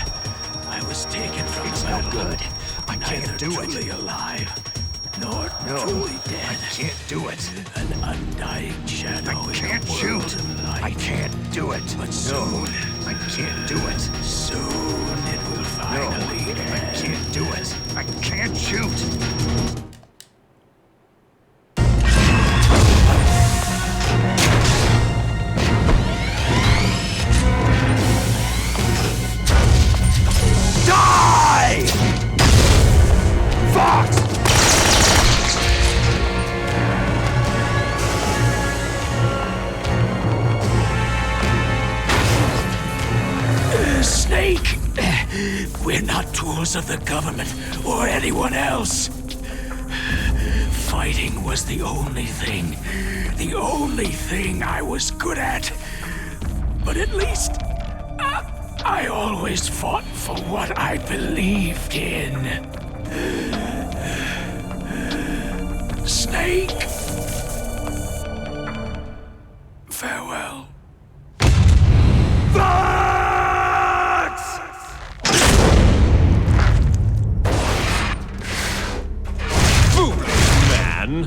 I was taken from It's the no battle. good. I can't do it. Truly alive, nor No, truly dead. I can't do it. An undying shadow. I can't in a shoot. world of light. I can't do it. But No, soon, I can't do it. soon it will No, finally I end. can't do it. I can't shoot. Die! Fox! Snake! We're not tools of the government or anyone else. Fighting was the only thing I was good at. But at least I always fought for what I believed in. Snake. Farewell. Foolish man!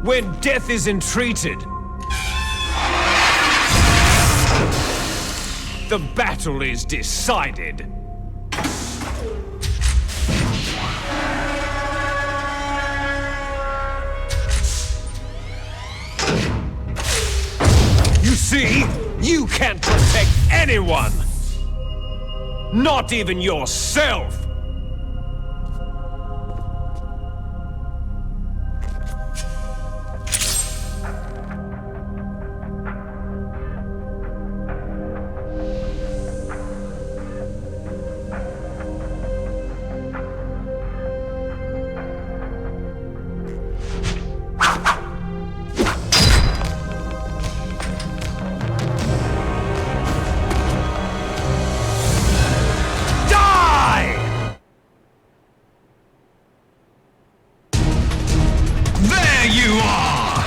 When death is entreated, the battle is decided. You see, you can't protect anyone! Not even yourself! There you are!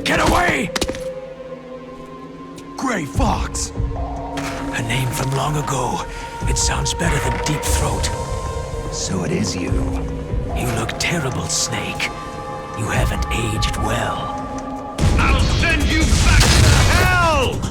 Get away! Gray Fox! A name from long ago. It sounds better than Deep Throat. So it is you. You look terrible, Snake. You haven't aged well. I'll send you back to hell!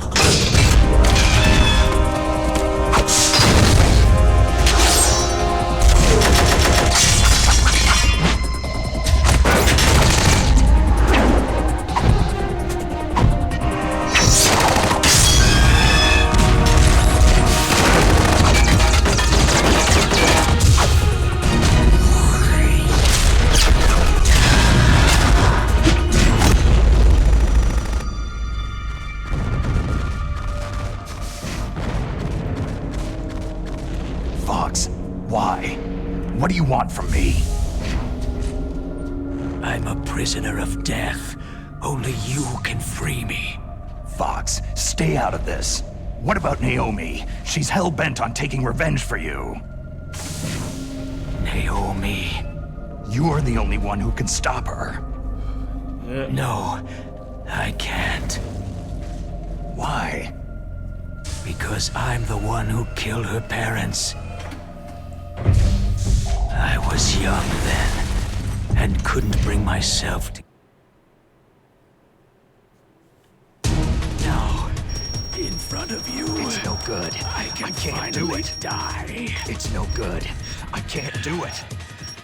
Fox, why? What do you want from me? I'm a prisoner of death. Only you can free me. Fox, stay out of this. What about Naomi? She's hell-bent on taking revenge for you. Naomi. You're the only one who can stop her. No, I can't. Why? Because I'm the one who killed her parents. I was young then, and couldn't bring myself to... Now, in front of you... It's no good. I can't do it. Die. It's no good. I can't do it.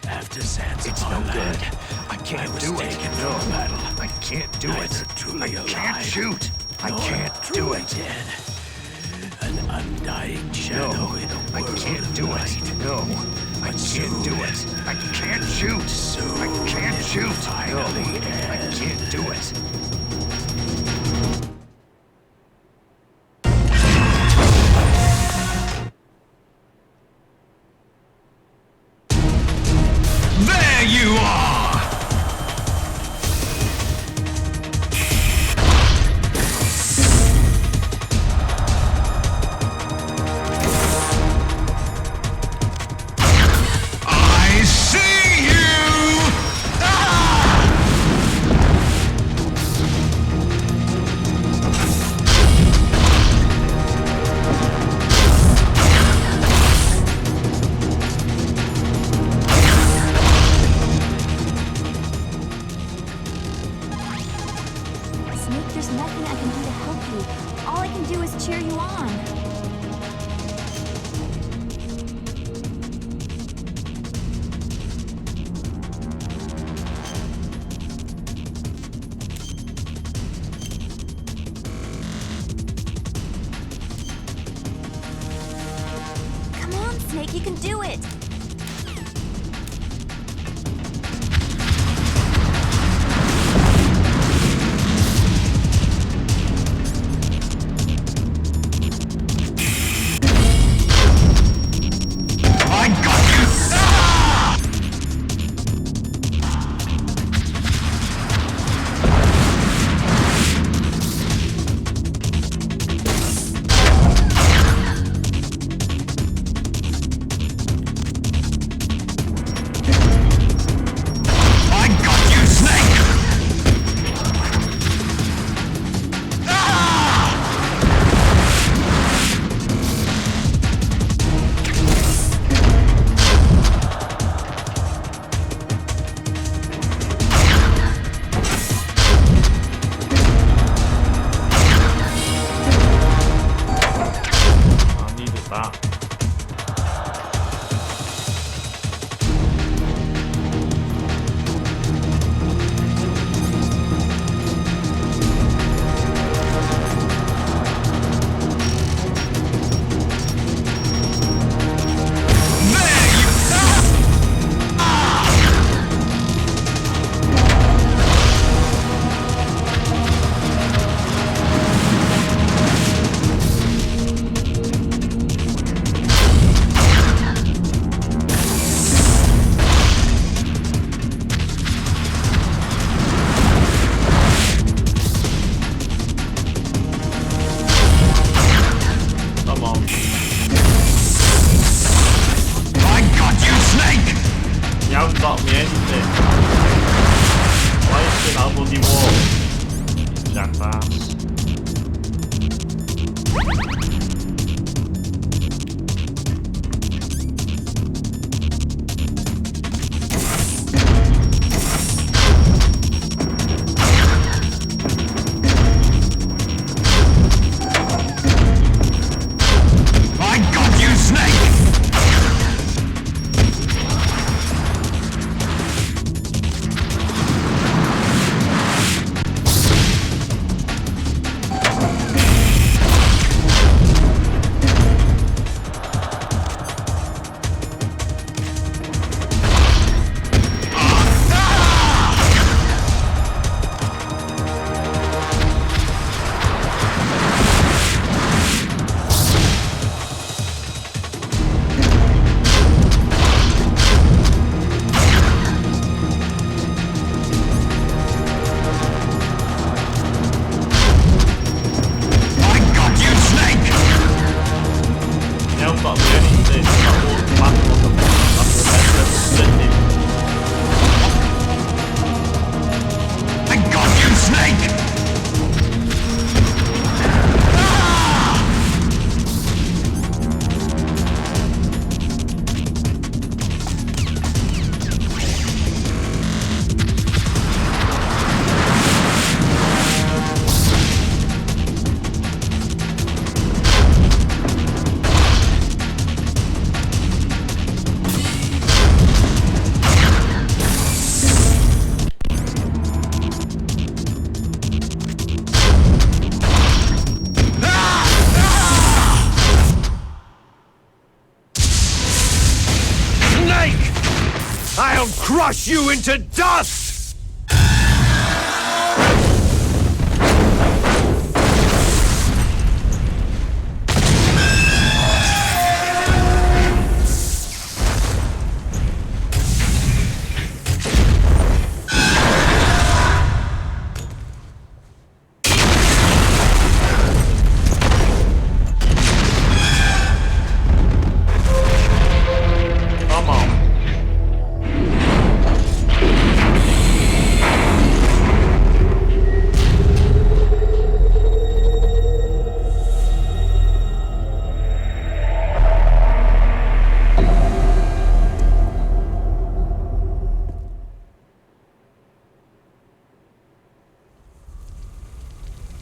After Zanzibar It's no land, good. I can't I was do it. taken from battle. I can't do Neither it. truly I alive, can't shoot. I nor can't do truly it. dead. An undying shadow No, in a I world can't of do light. it. No, I can't soon- do it. I can't shoot. soon I can't it shoot. No, finally I can't do it. There you are! I see you! Ah! Snake, there's nothing I can do to help you. All I can do is cheer you on. Come on, Snake, you can do it! I got you! Ah! crush you into dust!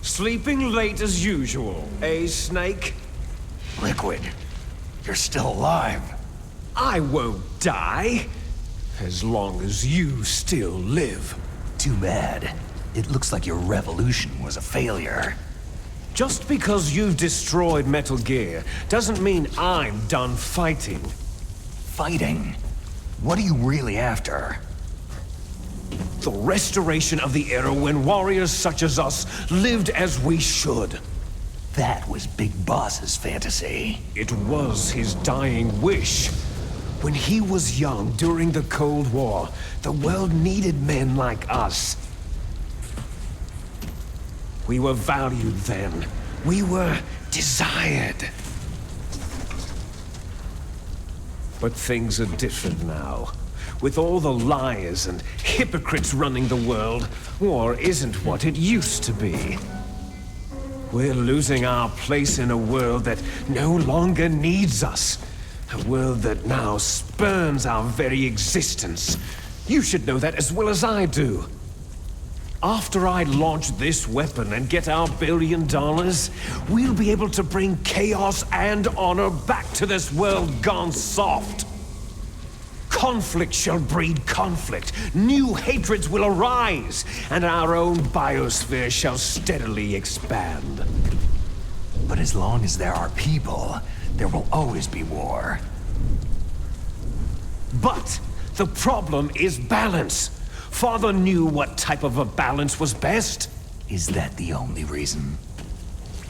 Sleeping late as usual, eh, Snake? Liquid, you're still alive. I won't die, as long as you still live. Too bad. It looks like your revolution was a failure. Just because you've destroyed Metal Gear doesn't mean I'm done fighting. Fighting? What are you really after? The restoration of the era when warriors such as us lived as we should. That was Big Boss's fantasy. It was his dying wish. When he was young during the Cold War, the world needed men like us. We were valued then. We were desired. But things are different now. With all the liars and hypocrites running the world, war isn't what it used to be. We're losing our place in a world that no longer needs us. A world that now spurns our very existence. You should know that as well as I do. After I launch this weapon and get our $1 billion, we'll be able to bring chaos and honor back to this world gone soft. Conflict shall breed conflict. New hatreds will arise, and our own biosphere shall steadily expand. But as long as there are people, there will always be war. But the problem is balance. Father knew what type of a balance was best. Is that the only reason?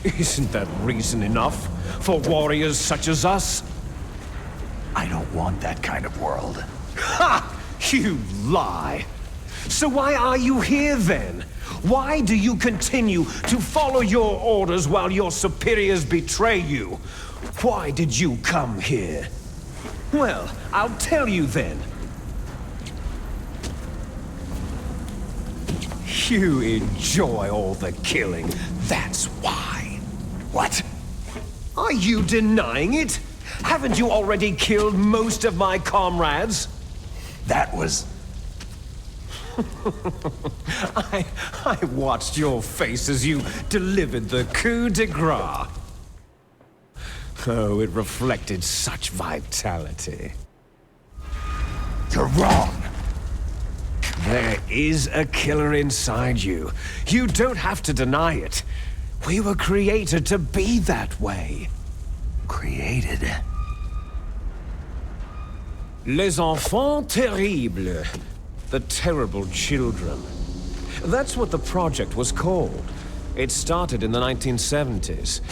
Isn't that reason enough for warriors such as us? I don't want that kind of world. Ha! You lie! So why are you here then? Why do you continue to follow your orders while your superiors betray you? Why did you come here? Well, I'll tell you then. You enjoy all the killing, that's why. What? Are you denying it? Haven't you already killed most of my comrades? That was... I watched your face as you delivered the coup de grace. Oh, it reflected such vitality. You're wrong. There is a killer inside you. You don't have to deny it. We were created to be that way. Created? Les enfants terribles. The terrible children. That's what the project was called. It started in the 1970s.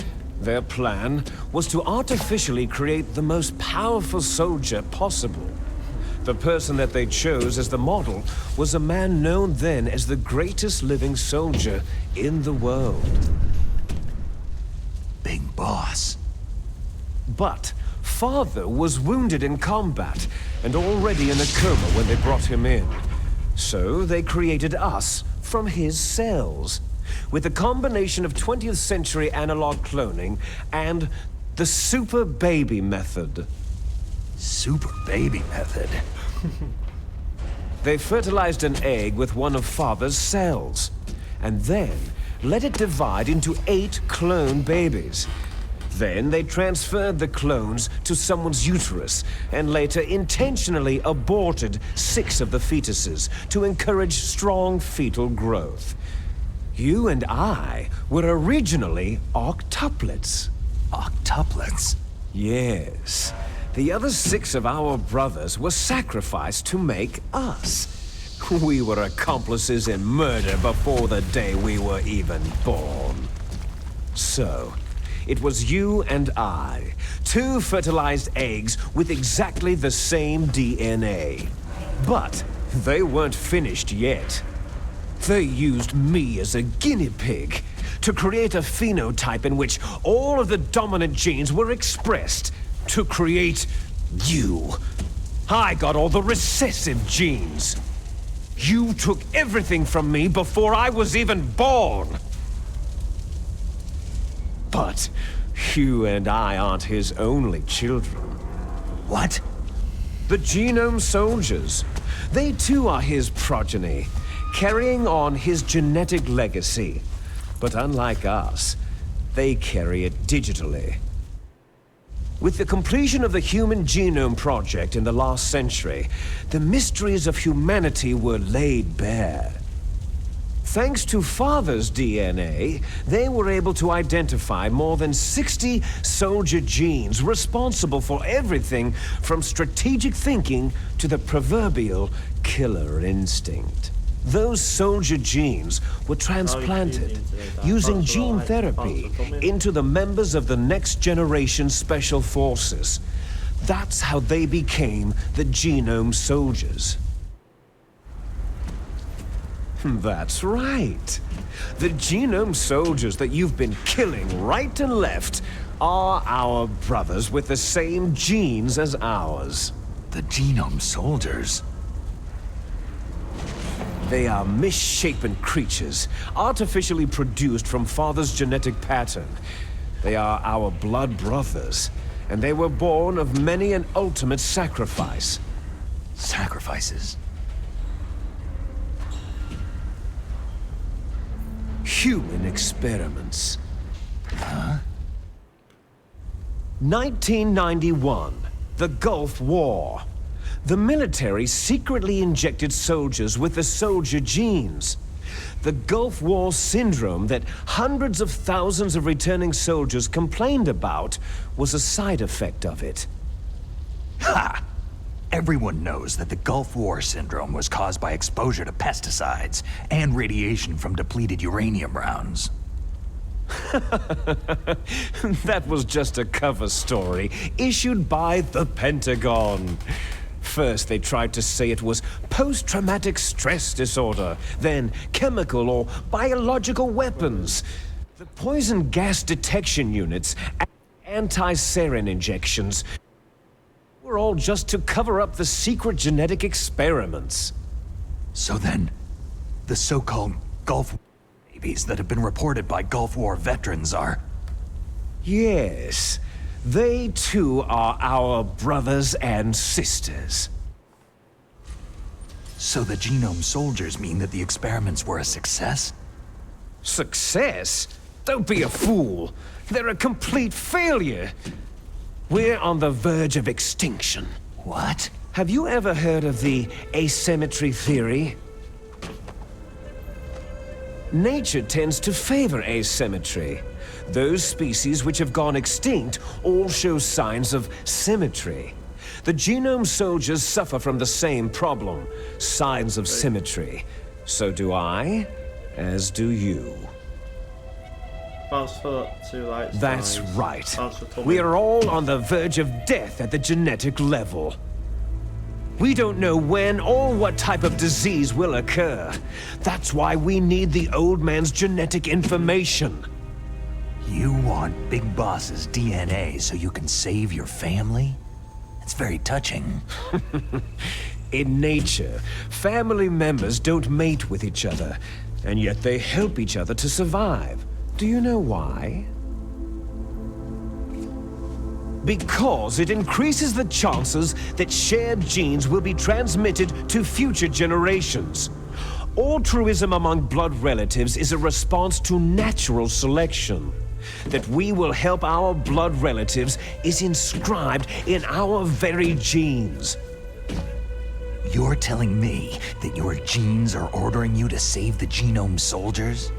Their plan was to artificially create the most powerful soldier possible. The person that they chose as the model was a man known then as the greatest living soldier in the world. Big Boss. But Father was wounded in combat and already in a coma when they brought him in. So they created us from his cells, with a combination of 20th century analog cloning and the super baby method. Super baby method? They fertilized an egg with one of Father's cells, and then let it divide into 8 clone babies. Then they transferred the clones to someone's uterus, and later intentionally aborted 6 of the fetuses to encourage strong fetal growth. You and I were originally octuplets. Octuplets? Yes. The other 6 of our brothers were sacrificed to make us. We were accomplices in murder before the day we were even born. So, it was you and I, 2 fertilized eggs with exactly the same DNA. But they weren't finished yet. They used me as a guinea pig to create a phenotype in which all of the dominant genes were expressed to create you. I got all the recessive genes. You took everything from me before I was even born. But you and I aren't his only children. What? The Genome Soldiers. They too are his progeny, carrying on his genetic legacy. But unlike us, they carry it digitally. With the completion of the Human Genome Project in the last century, the mysteries of humanity were laid bare. Thanks to Father's DNA, they were able to identify more than 60 soldier genes responsible for everything from strategic thinking to the proverbial killer instinct. Those soldier genes were transplanted using gene therapy into the members of the next generation Special Forces. That's how they became the Genome Soldiers. That's right. The Genome Soldiers that you've been killing right and left are our brothers with the same genes as ours. The Genome Soldiers? They are misshapen creatures, artificially produced from Father's genetic pattern. They are our blood brothers, and they were born of many an ultimate sacrifice. Sacrifices? Human experiments. Huh? 1991, the Gulf War. The military secretly injected soldiers with the soldier genes. The Gulf War syndrome that hundreds of thousands of returning soldiers complained about was a side effect of it. Ha! Everyone knows that the Gulf War syndrome was caused by exposure to pesticides and radiation from depleted uranium rounds. That was just a cover story issued by the Pentagon. First, they tried to say it was post-traumatic stress disorder, then chemical or biological weapons. The poison gas detection units and anti-sarin injections were all just to cover up the secret genetic experiments. So then, the so-called Gulf War babies that have been reported by Gulf War veterans are... Yes. They too are our brothers and sisters. So the Genome Soldiers mean that the experiments were a success? Success? Don't be a fool. They're a complete failure. We're on the verge of extinction. What? Have you ever heard of the asymmetry theory? Nature tends to favor asymmetry. Those species which have gone extinct all show signs of symmetry. The Genome Soldiers suffer from the same problem, signs of symmetry. So do I, as do you. That's right. We are all on the verge of death at the genetic level. We don't know when or what type of disease will occur. That's why we need the old man's genetic information. You want Big Boss's DNA so you can save your family? It's very touching. In nature, family members don't mate with each other, and yet they help each other to survive. Do you know why? Because it increases the chances that shared genes will be transmitted to future generations. Altruism among blood relatives is a response to natural selection. That we will help our blood relatives is inscribed in our very genes. You're telling me that your genes are ordering you to save the Genome Soldiers?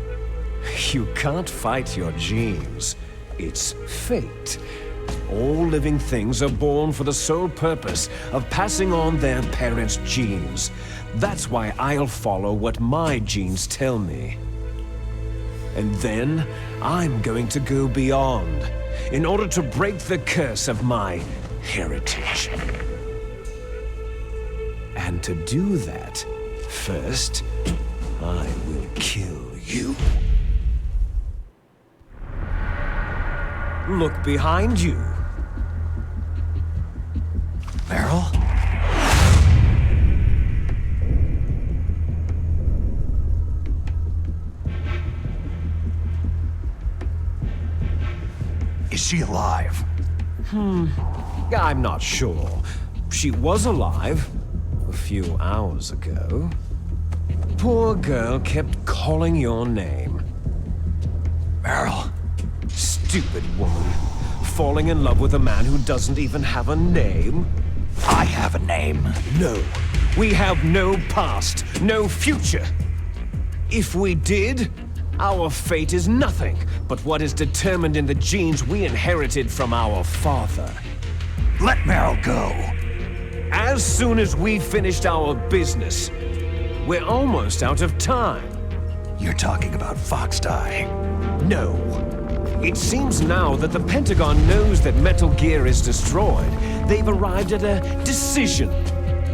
You can't fight your genes. It's fate. All living things are born for the sole purpose of passing on their parents' genes. That's why I'll follow what my genes tell me. And then, I'm going to go beyond, in order to break the curse of my heritage. And to do that, first, I will kill you. Look behind you. Meryl? Is she alive? I'm not sure. She was alive a few hours ago. Poor girl kept calling your name. Meryl? Stupid woman. Falling in love with a man who doesn't even have a name? I have a name. No. We have no past, no future. If we did, our fate is nothing but what is determined in the genes we inherited from our father. Let Meryl go. As soon as we finished our business, we're almost out of time. You're talking about Fox Die. No. It seems now that the Pentagon knows that Metal Gear is destroyed. They've arrived at a decision.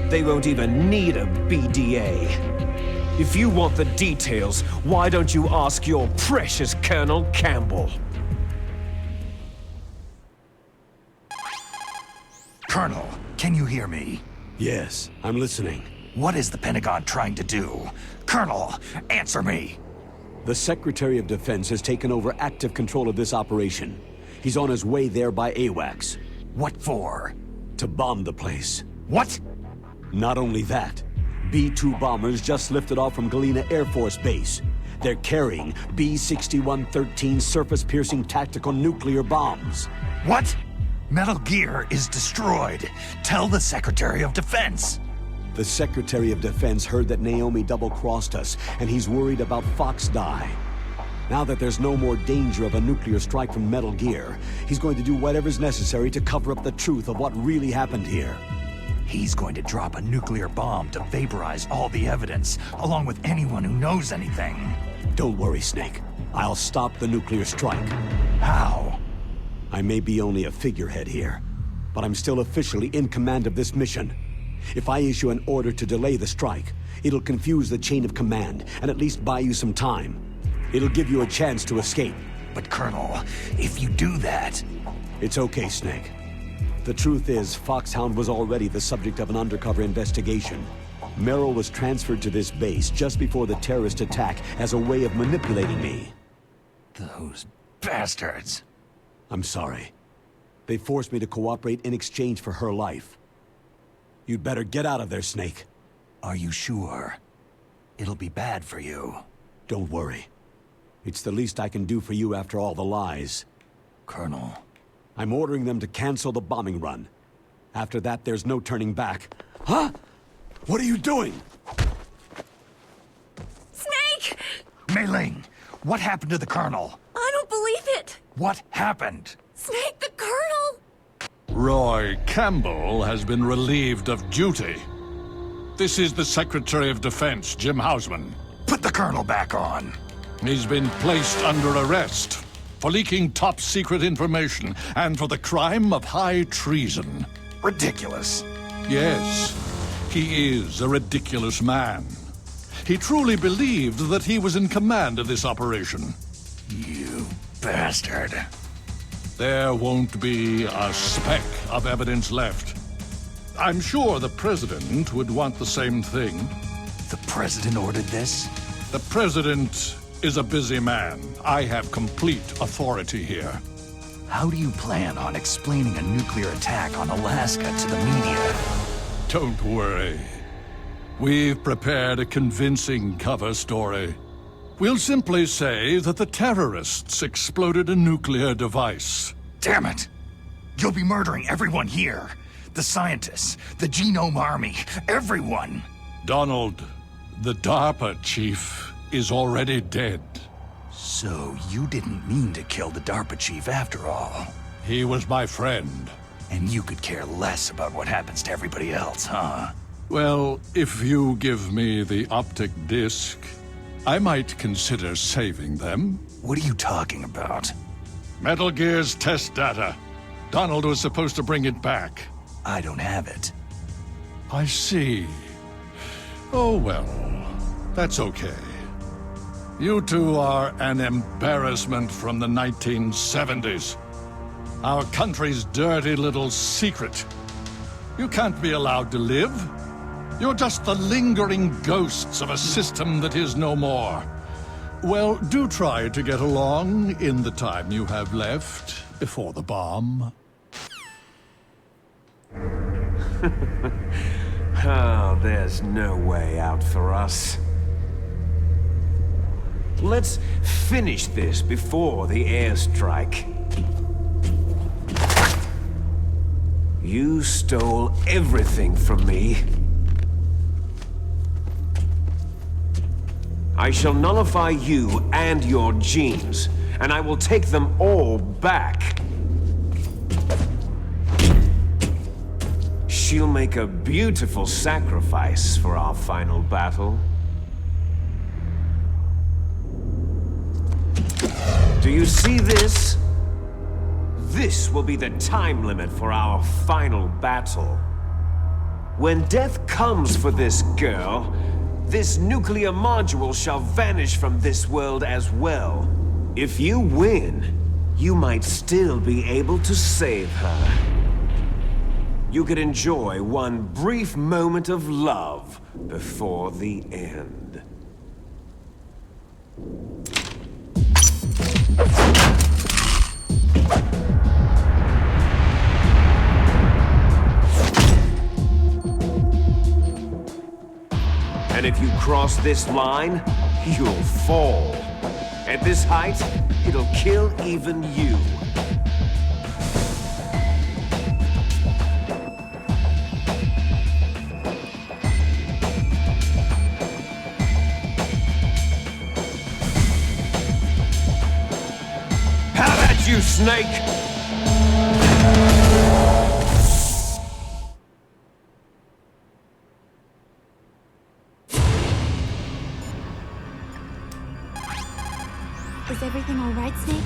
They won't even need a BDA. If you want the details, why don't you ask your precious Colonel Campbell? Colonel, can you hear me? Yes, I'm listening. What is the Pentagon trying to do? Colonel, answer me! The Secretary of Defense has taken over active control of this operation. He's on his way there by AWACS. What for? To bomb the place. What? Not only that, B-2 bombers just lifted off from Galena Air Force Base. They're carrying B-6113 surface-piercing tactical nuclear bombs. What? Metal Gear is destroyed. Tell the Secretary of Defense. The Secretary of Defense heard that Naomi double-crossed us, and he's worried about Fox Die. Now that there's no more danger of a nuclear strike from Metal Gear, he's going to do whatever's necessary to cover up the truth of what really happened here. He's going to drop a nuclear bomb to vaporize all the evidence, along with anyone who knows anything. Don't worry, Snake. I'll stop the nuclear strike. How? I may be only a figurehead here, but I'm still officially in command of this mission. If I issue an order to delay the strike, it'll confuse the chain of command and at least buy you some time. It'll give you a chance to escape. But Colonel, if you do that... It's okay, Snake. The truth is, Foxhound was already the subject of an undercover investigation. Merrill was transferred to this base just before the terrorist attack as a way of manipulating me. Those bastards. I'm sorry. They forced me to cooperate in exchange for her life. You'd better get out of there, Snake. Are you sure? It'll be bad for you. Don't worry. It's the least I can do for you after all the lies. Colonel. I'm ordering them to cancel the bombing run. After that, there's no turning back. Huh? What are you doing? Snake! Mei Ling, what happened to the Colonel? I don't believe it! What happened? Snake, the Colonel! Roy Campbell has been relieved of duty. This is the Secretary of Defense, Jim Hausman. Put the Colonel back on. He's been placed under arrest for leaking top-secret information and for the crime of high treason. Ridiculous. Yes, he is a ridiculous man. He truly believed that he was in command of this operation. You bastard. There won't be a speck of evidence left. I'm sure the President would want the same thing. The President ordered this? The President is a busy man. I have complete authority here. How do you plan on explaining a nuclear attack on Alaska to the media? Don't worry. We've prepared a convincing cover story. We'll simply say that the terrorists exploded a nuclear device. Damn it! You'll be murdering everyone here. The scientists, the Genome Army, everyone. Donald, the DARPA chief is already dead. So you didn't mean to kill the DARPA chief after all? He was my friend. And you could care less about what happens to everybody else, huh? Well, if you give me the optic disc, I might consider saving them. What are you talking about? Metal Gear's test data. Donald was supposed to bring it back. I don't have it. I see. Oh well, that's okay. You two are an embarrassment from the 1970s. Our country's dirty little secret. You can't be allowed to live. You're just the lingering ghosts of a system that is no more. Well, do try to get along in the time you have left before the bomb. Oh, there's no way out for us. Let's finish this before the airstrike. You stole everything from me. I shall nullify you and your genes, and I will take them all back. She'll make a beautiful sacrifice for our final battle. Do you see this? This will be the time limit for our final battle. When death comes for this girl, this nuclear module shall vanish from this world as well. If you win, you might still be able to save her. You could enjoy one brief moment of love before the end. And if you cross this line, you'll fall. At this height, it'll kill even you. How about you, Snake? Is everything all right, Snake?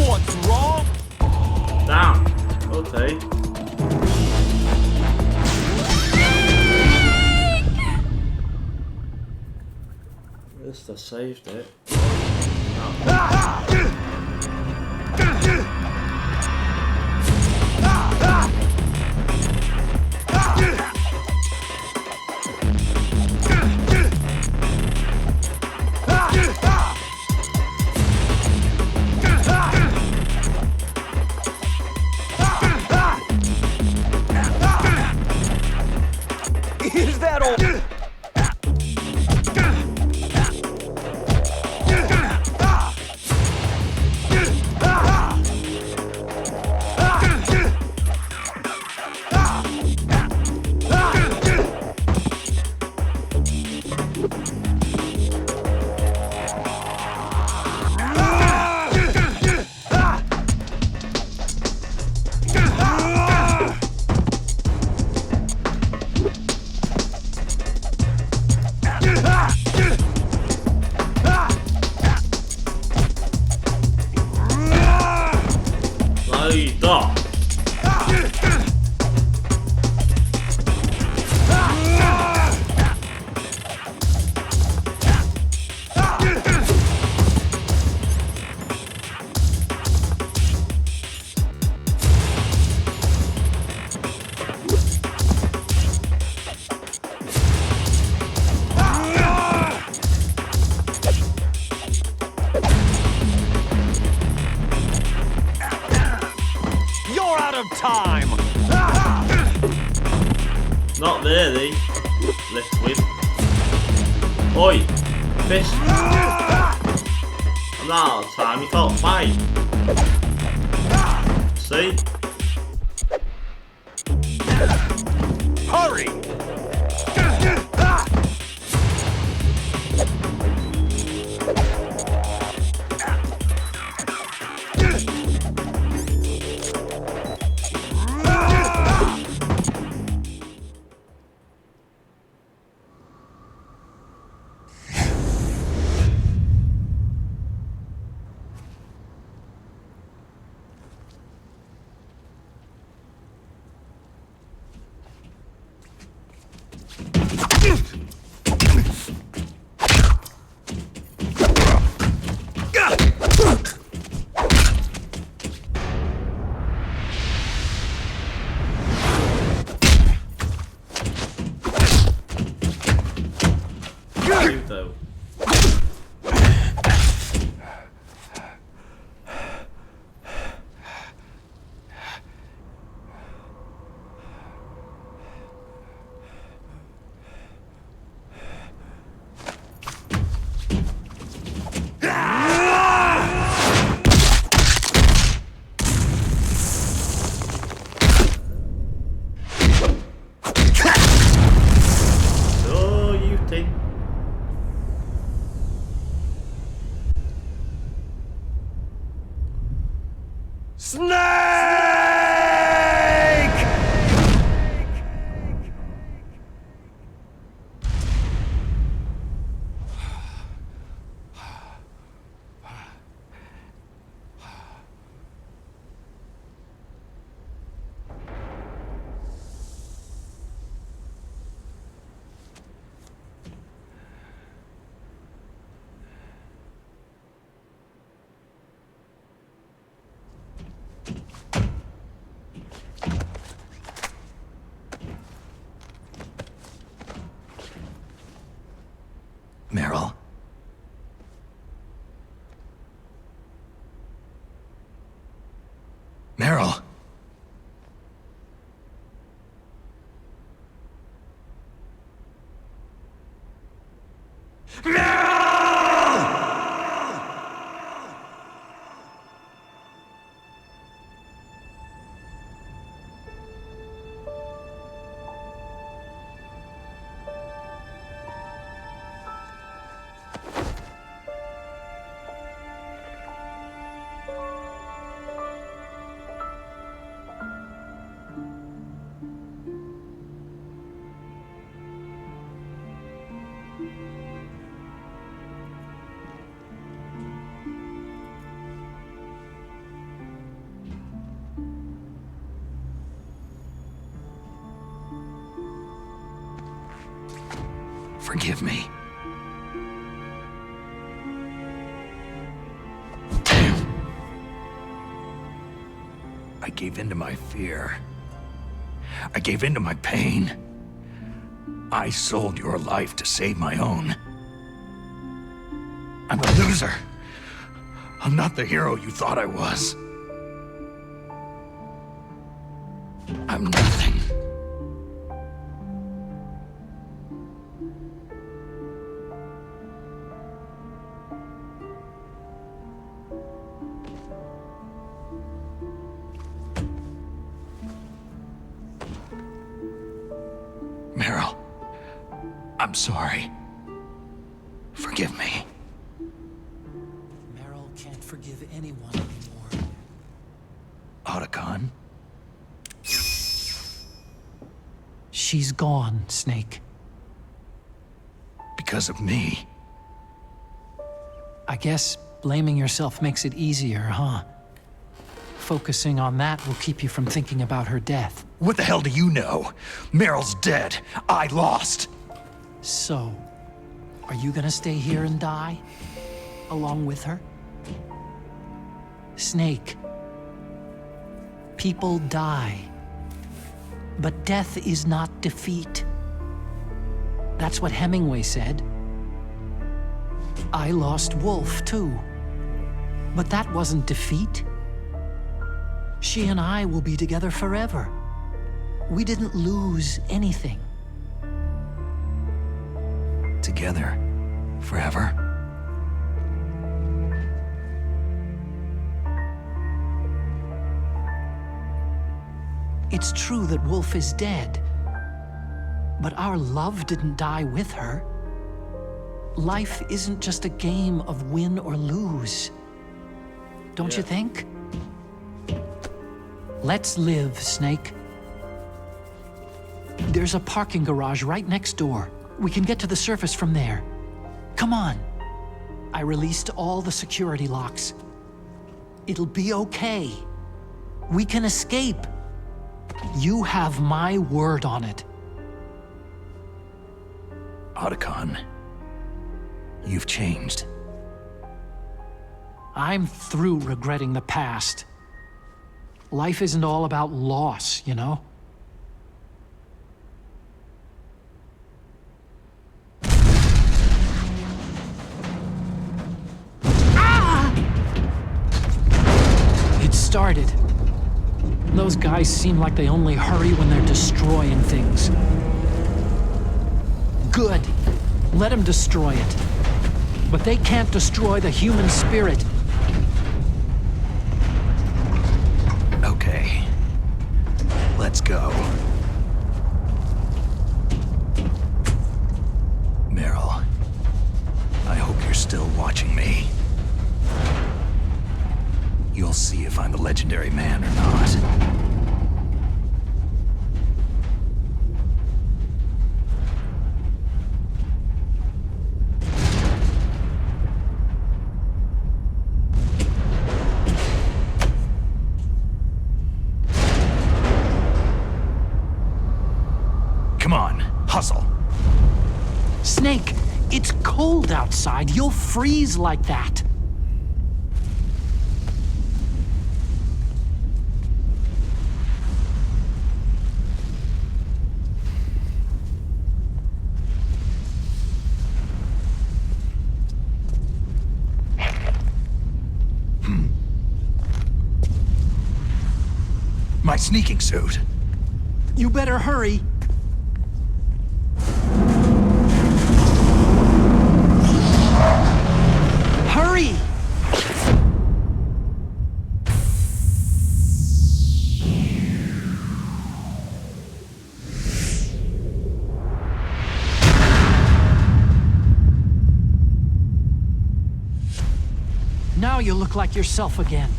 What's wrong? Damn. Okay. At least I saved it. Is that all? Not really. Liquid. Oi! Fish! I'm out of time, you can't fight. See? Hurry! You though. So you think? Meryl. Meryl. Forgive me. I gave in to my fear. I gave in to my pain. I sold your life to save my own. I'm a loser. I'm not the hero you thought I was. I'm nothing. Meryl, I'm sorry. Forgive me. Meryl can't forgive anyone anymore. Otacon? She's gone, Snake. Because of me. I guess blaming yourself makes it easier, huh? Focusing on that will keep you from thinking about her death. What the hell do you know? Meryl's dead. I lost. So, are you gonna stay here and die? Along with her? Snake. People die. But death is not defeat. That's what Hemingway said. I lost Wolf, too. But that wasn't defeat. She and I will be together forever. We didn't lose anything. together. Forever. It's true that Wolf is dead, but our love didn't die with her. Life isn't just a game of win or lose. Don't you think? Let's live, Snake. There's a parking garage right next door. We can get to the surface from there. Come on. I released all the security locks. It'll be okay. We can escape. You have my word on it. Otacon, you've changed. I'm through regretting the past. Life isn't all about loss, you know? Ah! It started. Those guys seem like they only hurry when they're destroying things. Good. Let them destroy it. But they can't destroy the human spirit. Okay. Let's go. Meryl, I hope you're still watching me. You'll see if I'm the legendary man or not. Come on, hustle. Snake, it's cold outside. You'll freeze like that. My sneaking suit. You better hurry. Hurry! Now you look like yourself again.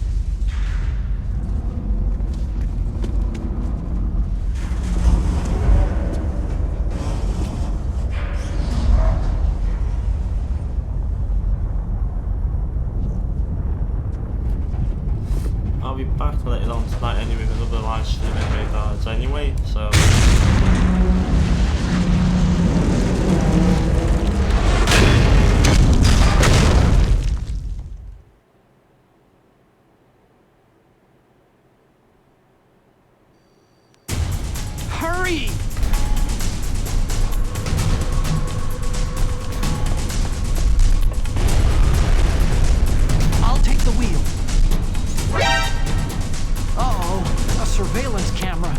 I'll be back later on tonight anyway with other live streaming radars anyway, so... Hurry! I'll take the wheel. Uh-oh, a surveillance camera.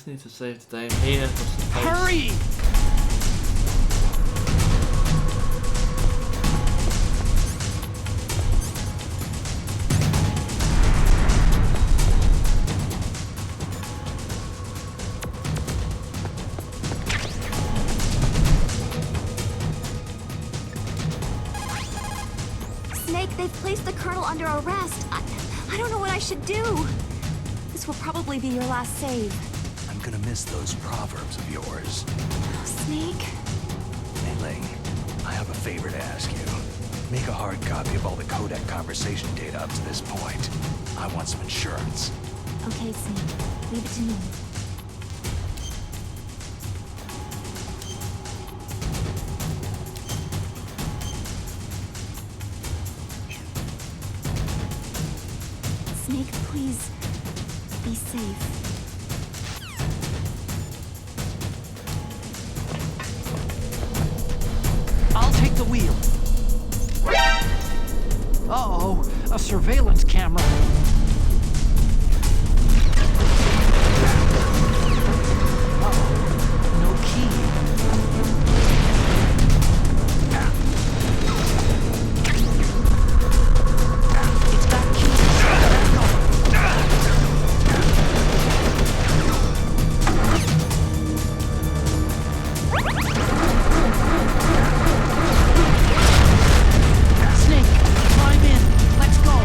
need to save the day here. Just in case. Hurry! Snake, they've placed the Colonel under arrest. I don't know what I should do. This will probably be your last save. I'm gonna miss those proverbs of yours. Snake? Hey, Ling, I have a favor to ask you. Make a hard copy of all the codec conversation data up to this point. I want some insurance. Okay, Snake. Leave it to me. Snake, please. Be safe. I'll take the wheel. Uh-oh, a surveillance camera. Uh-oh, no key. It's got keys. Snake, climb in. Let's go.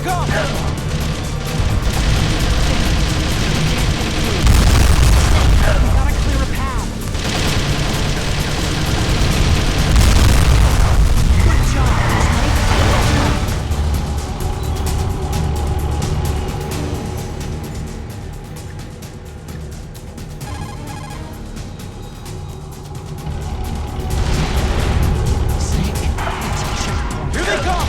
come! We gotta clear a path. Good job, Snake, it's a checkpoint. Here they come!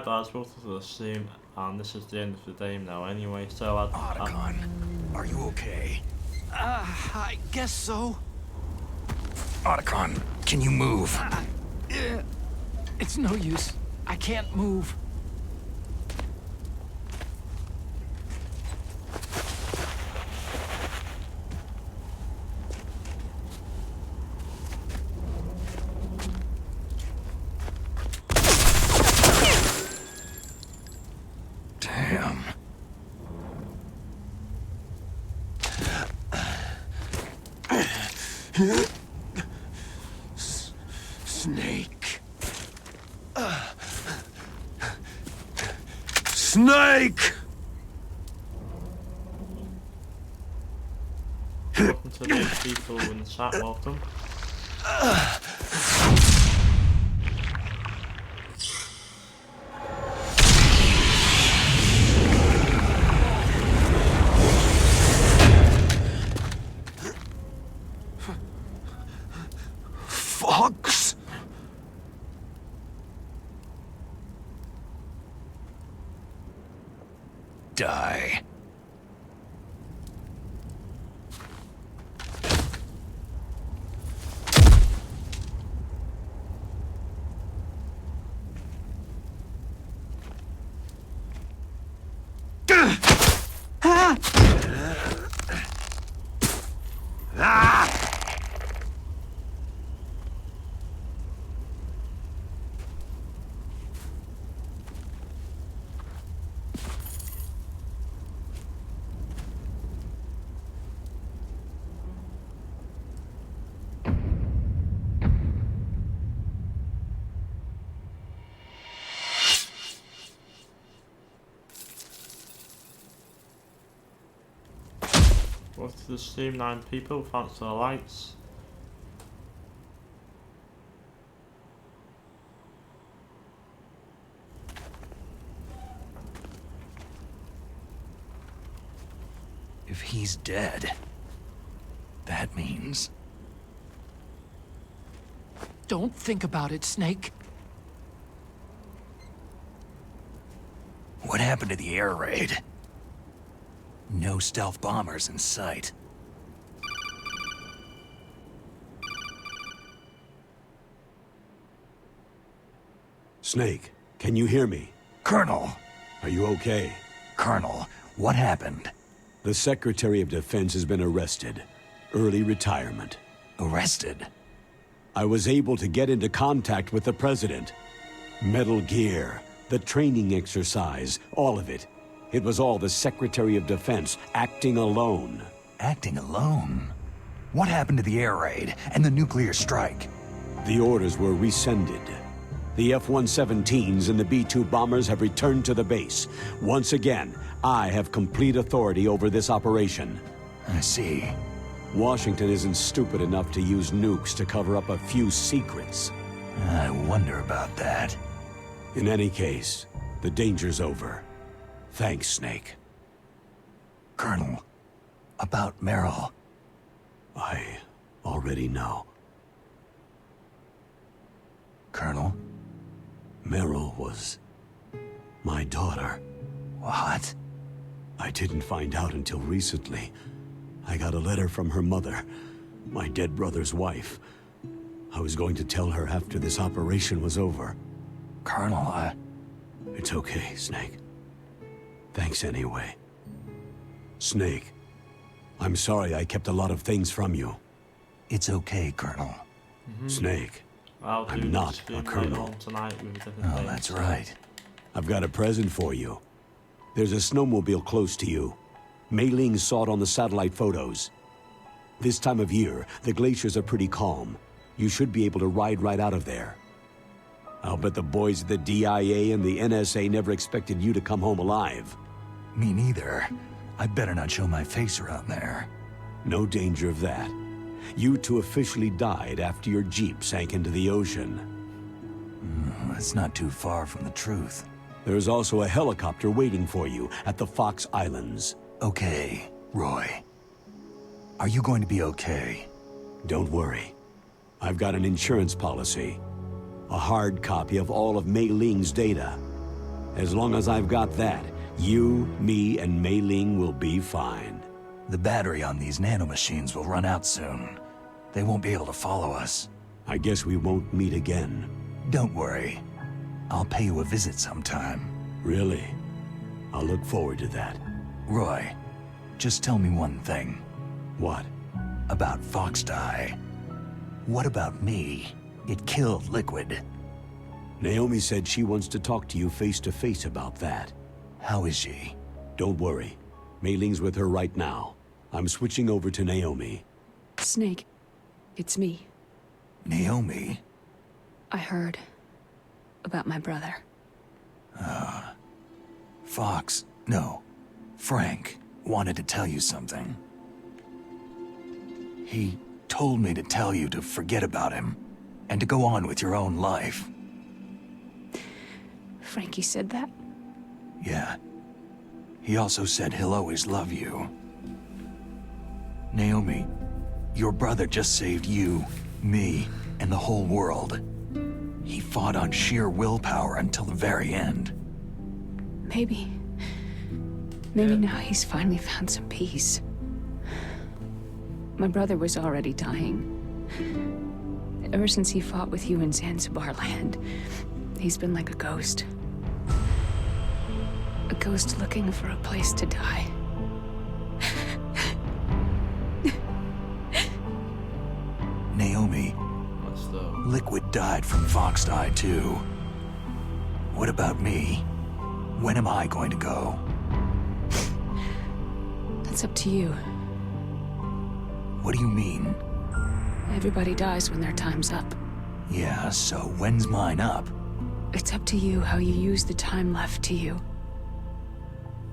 died, I was supposed to assume, and this is the end of the game now anyway, so Otacon, are you okay? I guess so. Otacon, can you move? It's no use. I can't move. Damn. Snake. Snake! Welcome to those people in the chat, welcome. Fox? Die. Welcome to the stream, 9 people, thanks for the lights. If he's dead, that means... Don't think about it, Snake. What happened to the air raid? No stealth bombers in sight. Snake, can you hear me? Colonel! Are you okay? Colonel, what happened? The Secretary of Defense has been arrested. Early retirement. Arrested? I was able to get into contact with the President. Metal Gear, the training exercise, all of it. It was all the Secretary of Defense acting alone. Acting alone? What happened to the air raid and the nuclear strike? The orders were rescinded. The F-117s and the B-2 bombers have returned to the base. Once again, I have complete authority over this operation. I see. Washington isn't stupid enough to use nukes to cover up a few secrets. I wonder about that. In any case, the danger's over. Thanks, Snake. Colonel, about Meryl. I already know. Colonel? Meryl was my daughter. What? I didn't find out until recently. I got a letter from her mother, my dead brother's wife. I was going to tell her after this operation was over. Colonel, It's okay, Snake. Thanks anyway. Snake, I'm sorry I kept a lot of things from you. It's okay, Colonel. Snake, I'll do I'm not stream a later colonel. on tonight with different Oh, things, that's so- right. I've got a present for you. There's a snowmobile close to you. Mei Ling saw it on the satellite photos. This time of year, the glaciers are pretty calm. You should be able to ride right out of there. I'll bet the boys at the DIA and the NSA never expected you to come home alive. Me neither. I better not show my face around there. No danger of that. You two officially died after your Jeep sank into the ocean. That's not too far from the truth. There's also a helicopter waiting for you at the Fox Islands. Okay, Roy. Are you going to be okay? Don't worry. I've got an insurance policy. A hard copy of all of Mei Ling's data. As long as I've got that, you, me, and Mei Ling will be fine. The battery on these nanomachines will run out soon. They won't be able to follow us. I guess we won't meet again. Don't worry. I'll pay you a visit sometime. Really? I'll look forward to that. Roy, just tell me one thing. What? About Fox Die. What about me? It killed Liquid. Naomi said she wants to talk to you face to face about that. How is she? Don't worry. Mei Ling's with her right now. I'm switching over to Naomi. Snake, it's me. Naomi? I heard about my brother. Frank wanted to tell you something. He told me to tell you to forget about him and to go on with your own life. Frankie said that? Yeah. He also said he'll always love you. Naomi, your brother just saved you, me, and the whole world. He fought on sheer willpower until the very end. Maybe now he's finally found some peace. My brother was already dying. Ever since he fought with you in Zanzibar land, he's been like a ghost. A ghost looking for a place to die. Naomi, Liquid died from Fox Die too. What about me? When am I going to go? That's up to you. What do you mean? Everybody dies when their time's up. Yeah, so when's mine up? It's up to you how you use the time left to you.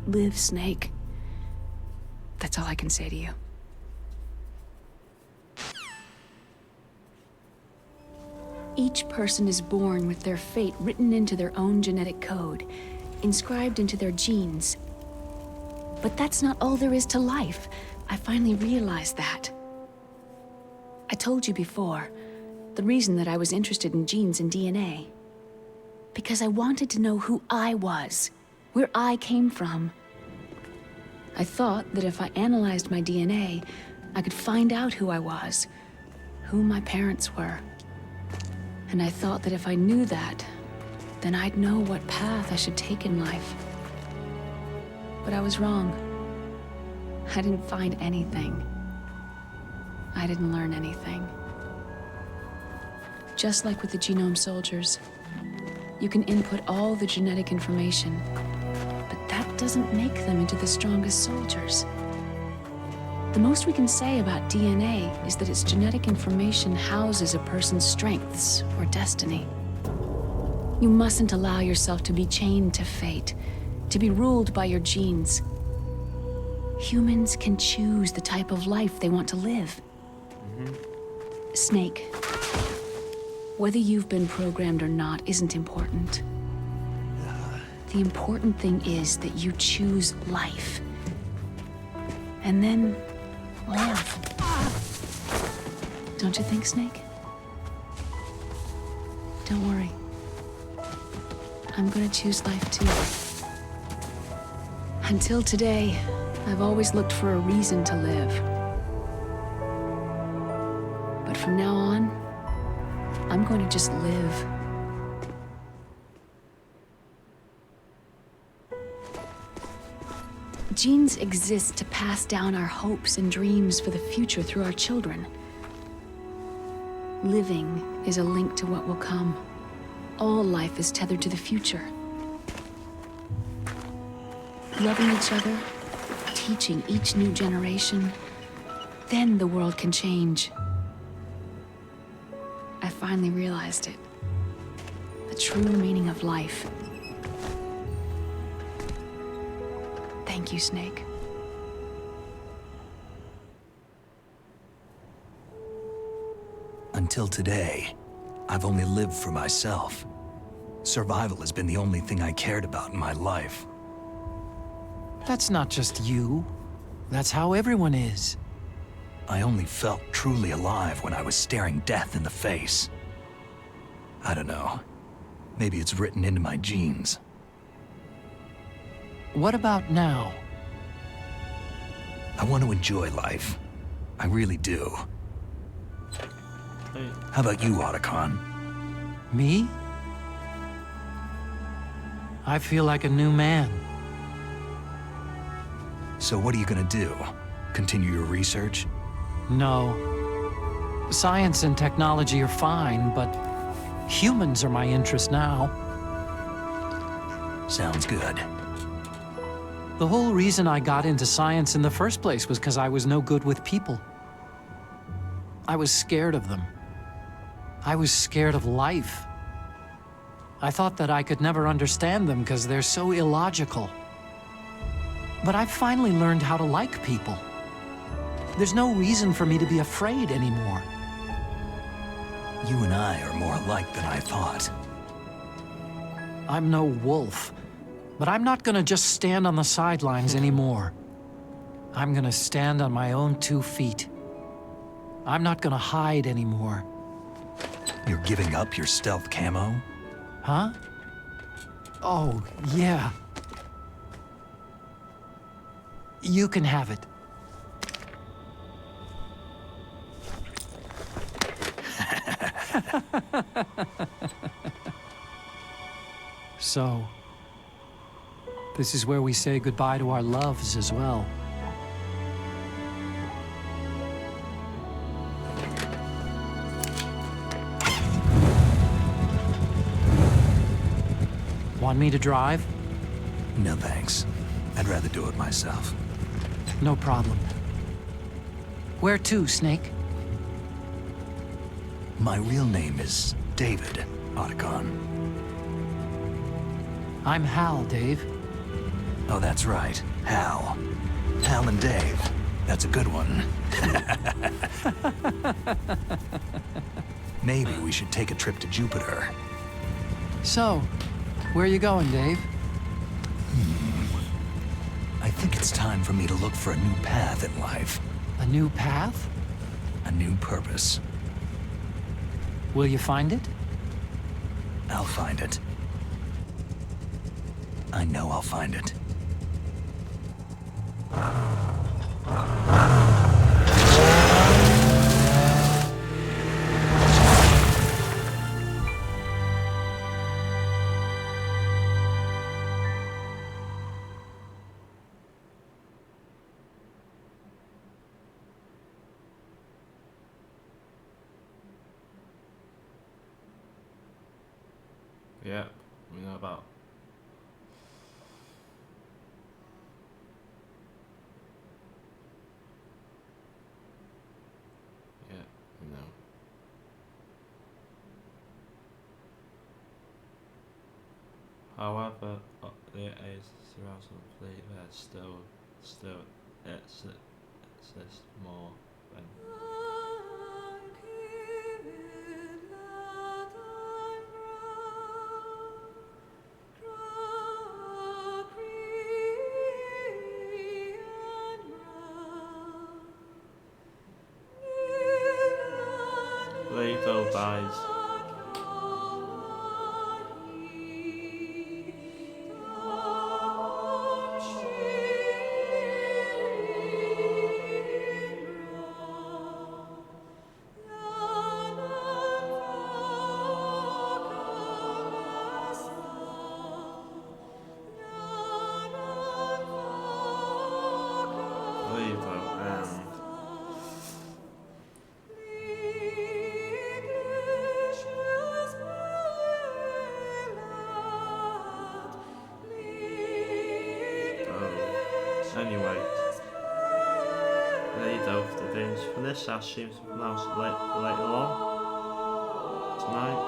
Live, Snake. That's all I can say to you. Each person is born with their fate written into their own genetic code, inscribed into their genes. But that's not all there is to life. I finally realized that. I told you before, the reason that I was interested in genes and DNA. Because I wanted to know who I was, where I came from. I thought that if I analyzed my DNA, I could find out who I was, who my parents were. And I thought that if I knew that, then I'd know what path I should take in life. But I was wrong. I didn't find anything. I didn't learn anything. Just like with the genome soldiers, you can input all the genetic information, but that doesn't make them into the strongest soldiers. The most we can say about DNA is that its genetic information houses a person's strengths or destiny. You mustn't allow yourself to be chained to fate, to be ruled by your genes. Humans can choose the type of life they want to live. Snake, whether you've been programmed or not isn't important. The important thing is that you choose life. And then live. Don't you think, Snake? Don't worry. I'm gonna choose life too. Until today, I've always looked for a reason to live. But from now on, I'm going to just live. Genes exist to pass down our hopes and dreams for the future through our children. Living is a link to what will come. All life is tethered to the future. Loving each other, teaching each new generation, then the world can change. I finally realized it. The true meaning of life. Thank you, Snake. Until today, I've only lived for myself. Survival has been the only thing I cared about in my life. That's not just you. That's how everyone is. I only felt truly alive when I was staring death in the face. I don't know. Maybe it's written into my genes. What about now? I want to enjoy life. I really do. Hey. How about you, Otacon? Me? I feel like a new man. So what are you gonna do? Continue your research? No. Science and technology are fine, but humans are my interest now. Sounds good. The whole reason I got into science in the first place was because I was no good with people. I was scared of them. I was scared of life. I thought that I could never understand them because they're so illogical. But I've finally learned how to like people. There's no reason for me to be afraid anymore. You and I are more alike than I thought. I'm no wolf, but I'm not gonna just stand on the sidelines anymore. I'm gonna stand on my own 2 feet. I'm not gonna hide anymore. You're giving up your stealth camo? Huh? Oh, yeah. You can have it. So, this is where we say goodbye to our loves as well. Want me to drive? No thanks. I'd rather do it myself. No problem. Where to, Snake? My real name is David, Otacon. I'm Hal, Dave. Oh, that's right. Hal. Hal and Dave. That's a good one. Maybe we should take a trip to Jupiter. So, where are you going, Dave? I think it's time for me to look for a new path in life. A new path? A new purpose. Will you find it? I'll find it. I know I'll find it. Yeah, we know about. Yeah, we know. However, there is surrounds of the fleet that still exists more than. Leto dies. Leto and anyway, Leto for the games for this I assume something else later on tonight.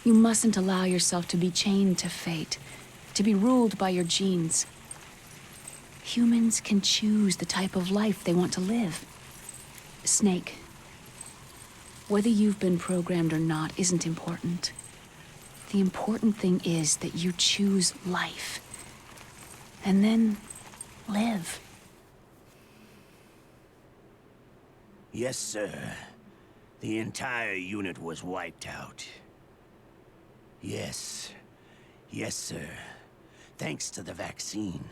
You mustn't allow yourself to be chained to fate, to be ruled by your genes. Humans can choose the type of life they want to live. Snake, whether you've been programmed or not isn't important. The important thing is that you choose life. And then live. Yes, sir. The entire unit was wiped out. Yes. Yes, sir. Thanks to the vaccine.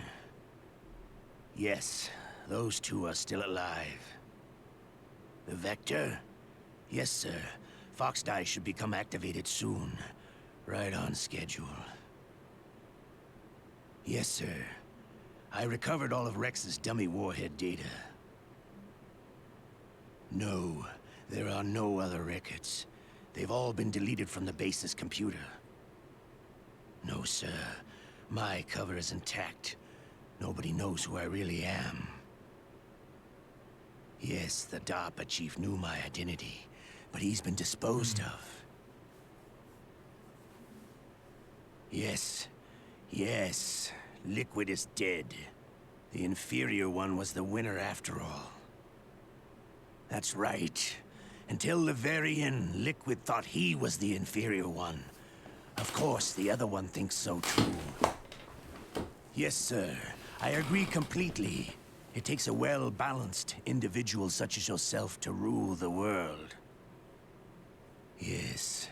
Yes, those two are still alive. The Vector? Yes, sir. Fox Die should become activated soon. Right on schedule. Yes, sir. I recovered all of Rex's dummy warhead data. No, there are no other records. They've all been deleted from the base's computer. No, sir. My cover is intact. Nobody knows who I really am. Yes, the DARPA chief knew my identity, but he's been disposed of. Yes, Liquid is dead. The inferior one was the winner after all. That's right. Until the very end, Liquid thought he was the inferior one. Of course, the other one thinks so too. Yes, sir. I agree completely. It takes a well-balanced individual such as yourself to rule the world. Yes,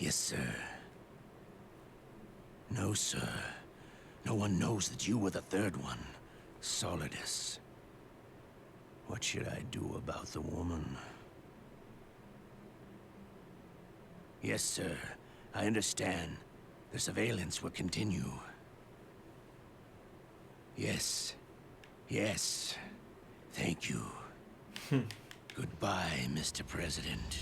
sir. No, sir. No one knows that you were the third one, Solidus. What should I do about the woman? Yes, sir. I understand. The surveillance will continue. Yes. Thank you. Goodbye, Mr. President.